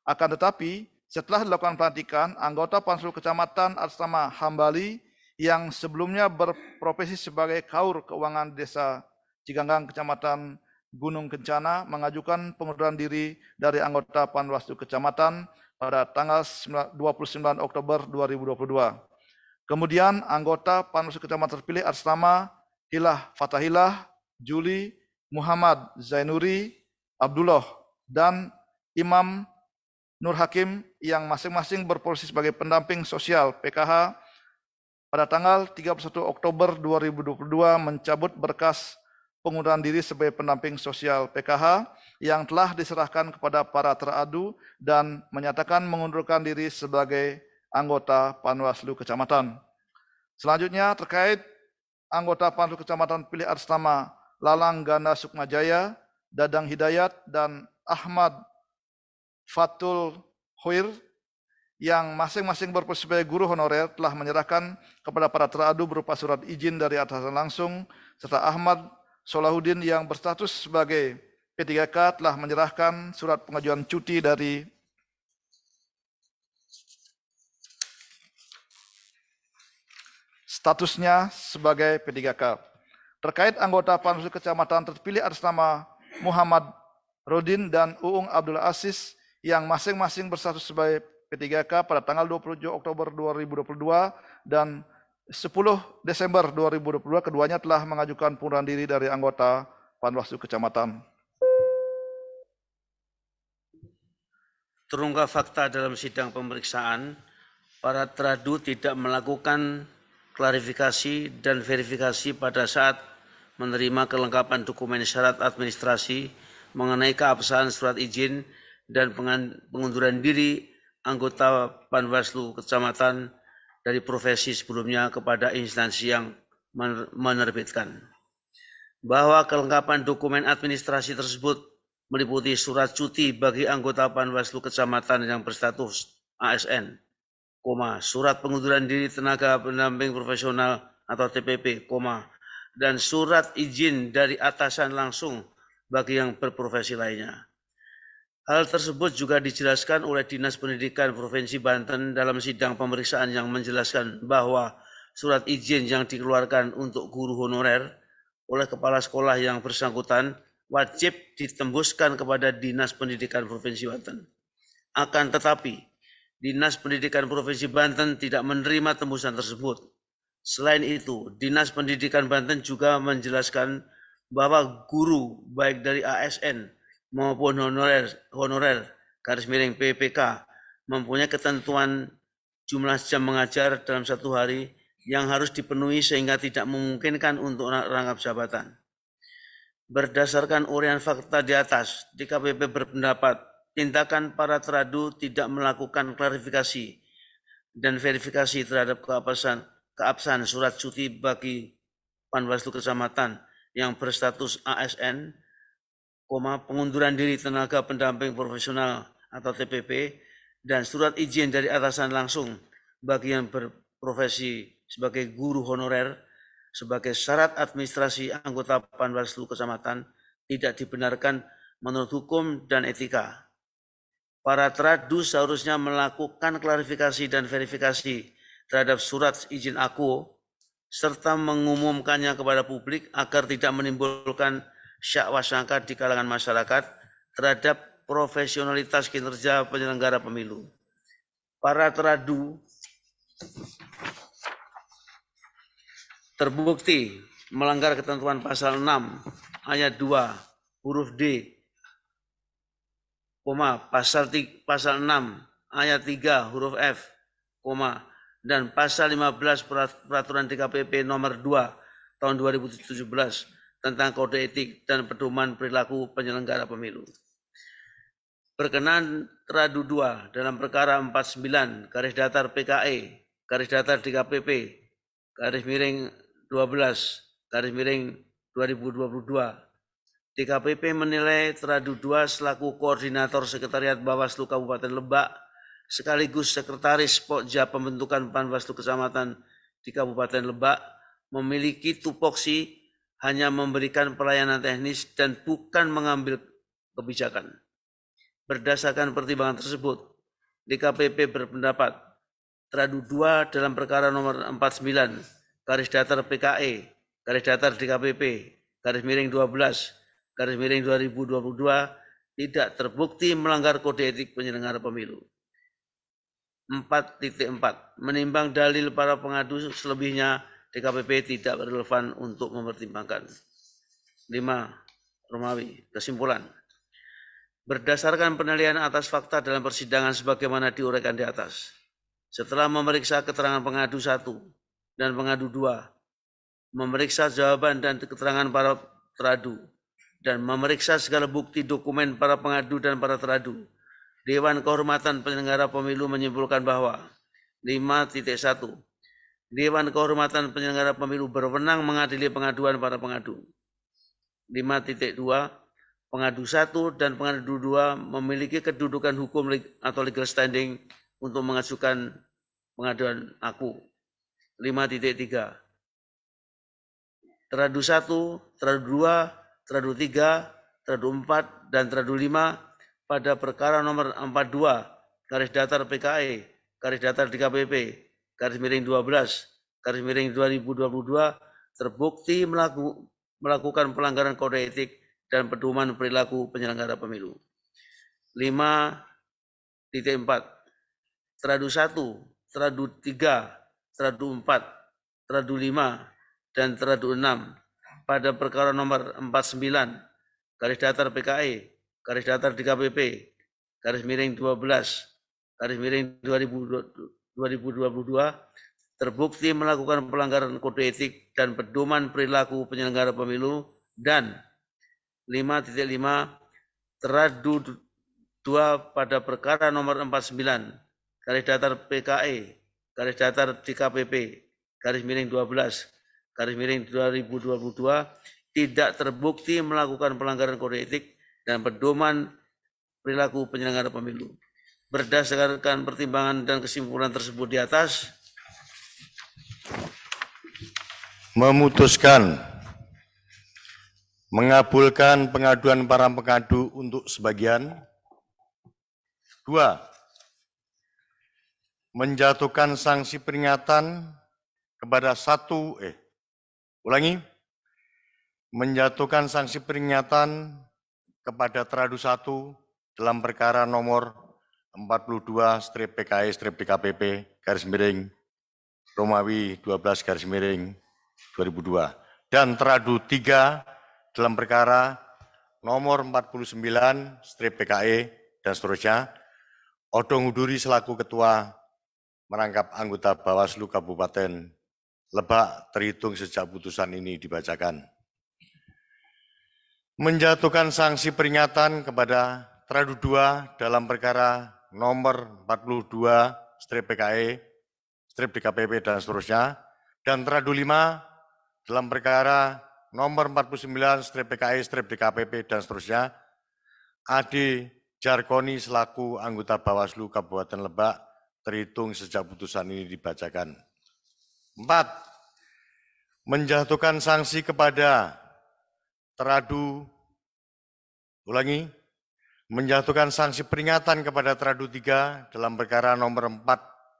Akan tetapi, setelah dilakukan pelantikan, anggota Panwaslu Kecamatan atas nama Hambali yang sebelumnya berprofesi sebagai Kaur Keuangan Desa Ciganggang, Kecamatan Gunung Kencana, mengajukan pengunduran diri dari anggota Panwaslu Kecamatan pada tanggal 29 Oktober 2022. Kemudian anggota Panwaslu Kecamatan terpilih atas nama Hilah Fatahilah, Juli, Muhammad Zainuri, Abdullah, dan Imam Nur Hakim yang masing-masing berprofesi sebagai pendamping sosial PKH pada tanggal 31 Oktober 2022 mencabut berkas pengunduran diri sebagai pendamping sosial PKH yang telah diserahkan kepada para teradu dan menyatakan mengundurkan diri sebagai anggota Panwaslu Kecamatan. Selanjutnya, terkait anggota Panwaslu Kecamatan pilih atas nama Lalang Ganda Sukmajaya, Dadang Hidayat, dan Ahmad Fatul Khair yang masing-masing berprofesi sebagai guru honorer telah menyerahkan kepada para teradu berupa surat izin dari atasan langsung, serta Ahmad Solahuddin yang berstatus sebagai P3K telah menyerahkan surat pengajuan cuti dari statusnya sebagai P3K. Terkait anggota Panwaslu Kecamatan terpilih atas nama Muhammad Rodin dan Uung Abdul Aziz yang masing-masing berstatus sebagai P3K pada tanggal 27 Oktober 2022 dan 10 Desember 2022, keduanya telah mengajukan pengunduran diri dari anggota Panwaslu Kecamatan. Terungkap fakta dalam sidang pemeriksaan, para teradu tidak melakukan klarifikasi dan verifikasi pada saat menerima kelengkapan dokumen syarat administrasi mengenai keabsahan surat izin dan pengunduran diri anggota Panwaslu Kecamatan dari profesi sebelumnya kepada instansi yang menerbitkan. Bahwa kelengkapan dokumen administrasi tersebut meliputi surat cuti bagi anggota Panwaslu Kecamatan yang berstatus ASN, surat pengunduran diri tenaga pendamping profesional atau TPP, dan surat izin dari atasan langsung bagi yang berprofesi lainnya. Hal tersebut juga dijelaskan oleh Dinas Pendidikan Provinsi Banten dalam sidang pemeriksaan yang menjelaskan bahwa surat izin yang dikeluarkan untuk guru honorer oleh kepala sekolah yang bersangkutan wajib ditembuskan kepada Dinas Pendidikan Provinsi Banten. Akan tetapi, Dinas Pendidikan Provinsi Banten tidak menerima tembusan tersebut. Selain itu, Dinas Pendidikan Banten juga menjelaskan bahwa guru baik dari ASN maupun honorer _PPK mempunyai ketentuan jumlah jam mengajar dalam satu hari yang harus dipenuhi sehingga tidak memungkinkan untuk rangkap jabatan. Berdasarkan uraian fakta di atas, DKPP berpendapat tindakan para teradu tidak melakukan klarifikasi dan verifikasi terhadap keabsahan surat cuti bagi Panwaslu Kecamatan yang berstatus ASN, pengunduran diri tenaga pendamping profesional atau TPP, dan surat izin dari atasan langsung bagi yang berprofesi sebagai guru honorer sebagai syarat administrasi anggota Panwaslu Kecamatan tidak dibenarkan menurut hukum dan etika. Para teradu seharusnya melakukan klarifikasi dan verifikasi terhadap surat izin AKO serta mengumumkannya kepada publik agar tidak menimbulkan syak wasangka di kalangan masyarakat terhadap profesionalitas kinerja penyelenggara pemilu. Para teradu terbukti melanggar ketentuan pasal 6 ayat 2 huruf D, pasal 6 ayat 3 huruf F, dan pasal 15 peraturan DKPP nomor 2 tahun 2017 tentang kode etik dan pedoman perilaku penyelenggara pemilu. Berkenaan teradu 2 dalam perkara 49 garis datar PKE garis datar DKPP garis miring 12 garis miring 2022, DKPP menilai teradu 2 selaku koordinator sekretariat Bawaslu Kabupaten Lebak sekaligus sekretaris Pokja pembentukan Panwaslu Kecamatan di Kabupaten Lebak memiliki tupoksi hanya memberikan pelayanan teknis dan bukan mengambil kebijakan. Berdasarkan pertimbangan tersebut, DKPP berpendapat teradu 2 dalam perkara nomor 49 garis datar PKE garis datar DKPP garis miring 12 garis miring 2022 tidak terbukti melanggar kode etik penyelenggara pemilu. 4.4 menimbang dalil para pengadu selebihnya DKPP tidak relevan untuk mempertimbangkan. 5. Romawi, kesimpulan. Berdasarkan penilaian atas fakta dalam persidangan sebagaimana diuraikan di atas, setelah memeriksa keterangan pengadu 1 dan pengadu 2, memeriksa jawaban dan keterangan para teradu, dan memeriksa segala bukti dokumen para pengadu dan para teradu, Dewan Kehormatan Penyelenggara Pemilu menyimpulkan bahwa 5.1 Dewan Kehormatan Penyelenggara Pemilu berwenang mengadili pengaduan para pengadu. 5.2 Pengadu 1 dan pengadu 2 memiliki kedudukan hukum atau legal standing untuk mengajukan pengaduan aku. 5.3 Teradu 1, teradu 2, teradu 3, teradu 4, dan teradu 5 pada perkara nomor 42 garis datar PKE, garis datar DKPP, garis miring 12, garis miring 2022 terbukti melakukan pelanggaran kode etik dan pedoman perilaku penyelenggara pemilu. 5.4 Teradu 1, teradu 3, teradu 4, teradu 5, dan teradu 6 pada perkara nomor 49 garis datar PKE, garis datar DKPP, garis miring 12, garis miring 2022 terbukti melakukan pelanggaran kode etik dan pedoman perilaku penyelenggara pemilu. Dan 5.5 teradu 2 pada perkara nomor 49 garis datar PKE, garis datar DKPP, garis miring 12, garis miring 2022 tidak terbukti melakukan pelanggaran kode etik dan pedoman perilaku penyelenggara pemilu. Berdasarkan pertimbangan dan kesimpulan tersebut di atas, memutuskan mengabulkan pengaduan para pengadu untuk sebagian. 2. Menjatuhkan sanksi peringatan kepada menjatuhkan sanksi peringatan kepada teradu 1 dalam perkara nomor 42/PKE/DKPP garis miring Romawi 12 garis miring 2002 dan teradu 3 dalam perkara nomor 49/PKE dan seterusnya. Odong Uduri selaku ketua merangkap anggota Bawaslu Kabupaten Lebak terhitung sejak putusan ini dibacakan. Menjatuhkan sanksi peringatan kepada teradu 2 dalam perkara nomor 42/PKE/DKPP dan seterusnya, dan teradu 5 dalam perkara nomor 49/PKE/DKPP dan seterusnya, Ade Jarkoni selaku anggota Bawaslu Kabupaten Lebak terhitung sejak putusan ini dibacakan. 4. Menjatuhkan sanksi kepada teradu, menjatuhkan sanksi peringatan kepada teradu 3 dalam perkara nomor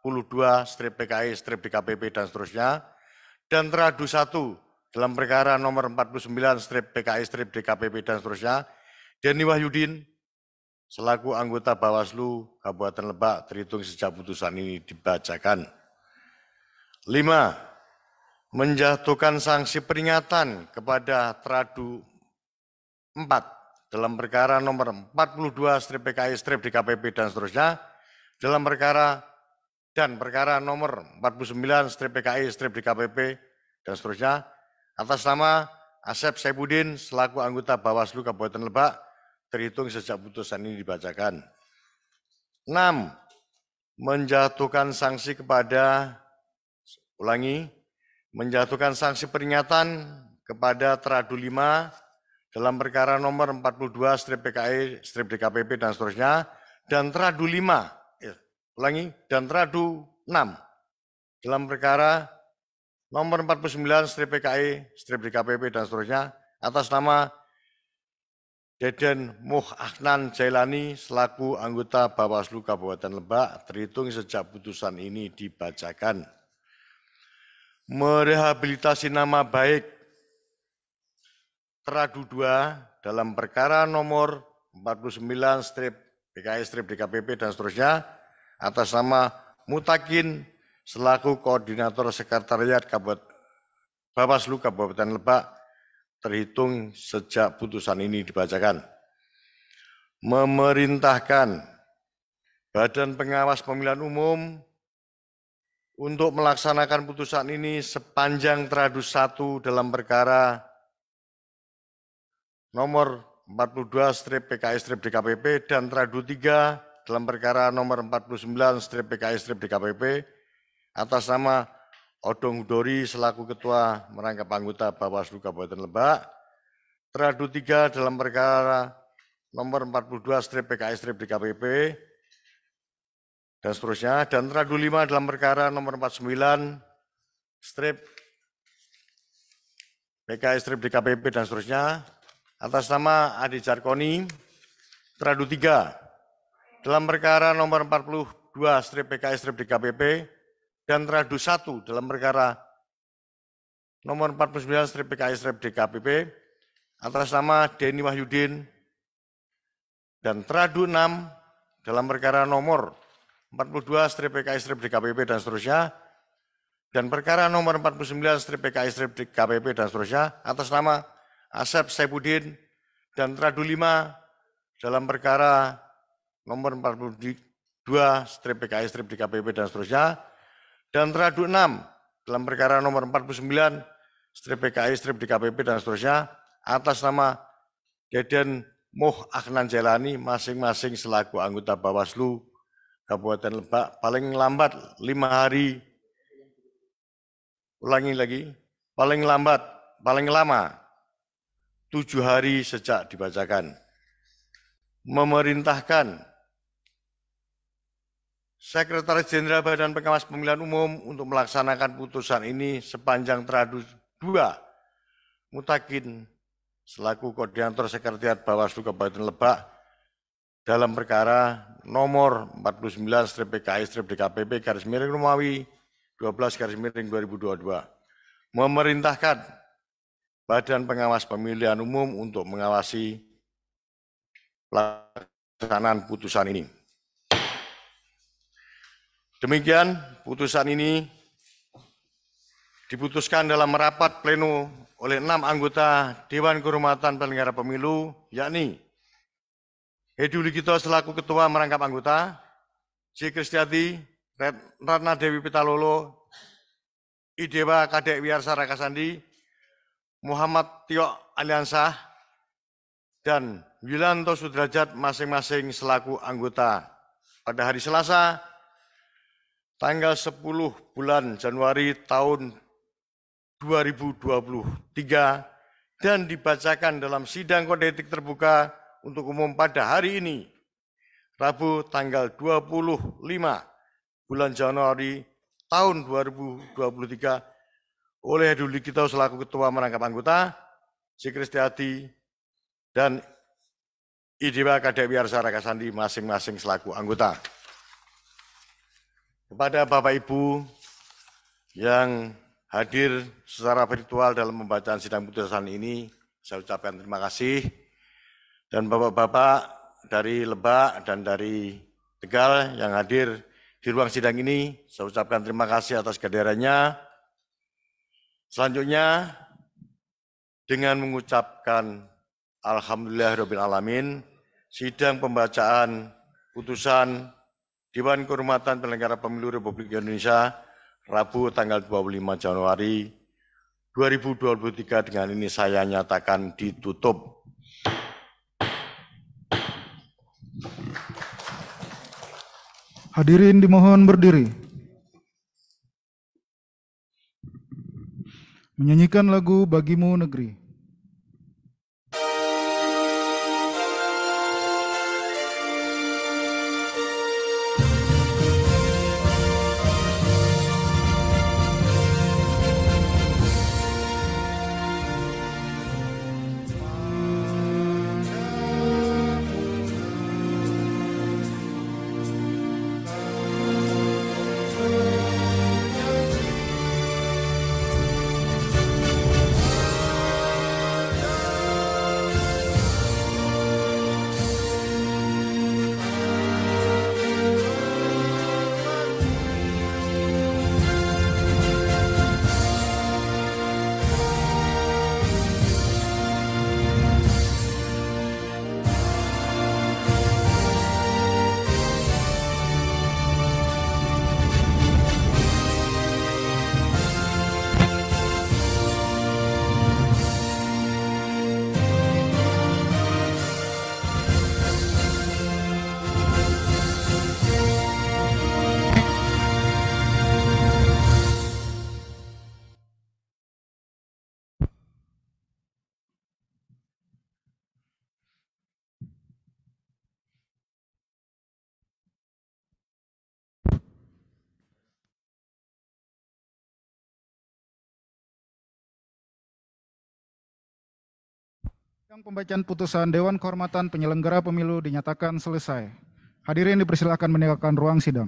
42/PKE/DKPP dan seterusnya, dan teradu 1 dalam perkara nomor 49/PKE/DKPP dan seterusnya, Denny Wahyudin selaku anggota Bawaslu Kabupaten Lebak terhitung sejak putusan ini dibacakan. 5. Menjatuhkan sanksi peringatan kepada teradu dalam perkara nomor 42/PKI/DKPP dan seterusnya, dalam perkara nomor 49/PKI/DKPP dan seterusnya, atas nama Asep Saifuddin selaku anggota Bawaslu Kabupaten Lebak, terhitung sejak putusan ini dibacakan. 6. Menjatuhkan sanksi kepada, menjatuhkan sanksi peringatan kepada Teradu 5 dalam perkara nomor 42/PKI/DKPP dan seterusnya, dan Teradu 5, dan Teradu 6 dalam perkara nomor 49/PKI/DKPP dan seterusnya, atas nama Deden Muh Ahnan Jailani selaku anggota Bawaslu Kabupaten Lebak, terhitung sejak putusan ini dibacakan. Merehabilitasi nama baik Teradu 2 dalam perkara nomor 49/PKI/DKPP dan seterusnya, atas nama Mutakin selaku Koordinator Sekretariat Bawaslu Kabupaten Lebak, terhitung sejak putusan ini dibacakan. Memerintahkan Badan Pengawas Pemilihan Umum untuk melaksanakan putusan ini sepanjang Teradu 1 dalam perkara nomor 42/PKI/DKPP dan Teradu 3 dalam perkara nomor 49/PKI/DKPP atas nama Odong Hudori selaku Ketua merangkap anggota Bawaslu Kabupaten Lebak, Teradu 3 dalam perkara nomor 42/PKI/DKPP dan seterusnya, dan Teradu 5 dalam perkara nomor 49/PKI/DKPP dan seterusnya, atas nama Adi Jarkoni. Teradu 3 dalam perkara nomor 42/PKI/DKPP dan Teradu 1 dalam perkara nomor 49/PKI/DKPP atas nama Denny Wahyudin, dan Teradu 6 dalam perkara nomor 42/PKI/DKPP dan seterusnya, dan perkara nomor 49/PKI/DKPP dan seterusnya atas nama Asep Saifuddin, dan Teradu 5 dalam perkara nomor 42/PKI/DKPP dan seterusnya, dan Teradu 6 dalam perkara nomor 49/PKI/DKPP dan seterusnya atas nama Deden Muh Ahnan Jailani masing-masing selaku anggota Bawaslu Kabupaten Lebak paling lambat 5 hari, paling lama 7 hari sejak dibacakan. Memerintahkan Sekretaris Jenderal Badan Pengawas Pemilihan Umum untuk melaksanakan putusan ini sepanjang Teradu 2 Mutakin selaku Koordinator Sekretariat Bawaslu Kabupaten Lebak dalam perkara nomor 49/PKI/DKPP /Romawi 12/2022. Memerintahkan Badan Pengawas Pemilihan Umum untuk mengawasi pelaksanaan putusan ini. Demikian putusan ini diputuskan dalam rapat pleno oleh 6 anggota Dewan Kehormatan Penyelenggara Pemilu, yakni Hedi Uligito selaku Ketua merangkap anggota, J. Kristiati, Ratna Dewi Pitalolo, Idewa Kadek Wiarsara Kasandi, Muhammad Tio Aliansah, dan Wilanto Sudrajat masing-masing selaku anggota. Pada hari Selasa, tanggal 10 bulan Januari tahun 2023 dan dibacakan dalam sidang kode etik terbuka untuk umum pada hari ini, Rabu tanggal 25 bulan Januari tahun 2023 oleh Hedi Uligito selaku Ketua merangkap anggota, J. Kristiati, dan Idewa Kadek Wiarsara Kasandi masing-masing selaku anggota. Kepada Bapak Ibu yang hadir secara virtual dalam pembacaan sidang putusan ini, saya ucapkan terima kasih. Dan Bapak-Bapak dari Lebak dan dari Tegal yang hadir di ruang sidang ini, saya ucapkan terima kasih atas kehadirannya. Selanjutnya, dengan mengucapkan Alhamdulillahirabbil alamin. Sidang pembacaan putusan Dewan Kehormatan Penyelenggara Pemilu Republik Indonesia Rabu tanggal 25 Januari 2023 dengan ini saya nyatakan ditutup. Hadirin dimohon berdiri. Menyanyikan lagu Bagimu Negeri. Sidang pembacaan putusan Dewan Kehormatan Penyelenggara Pemilu dinyatakan selesai. Hadirin dipersilakan meninggalkan ruang sidang.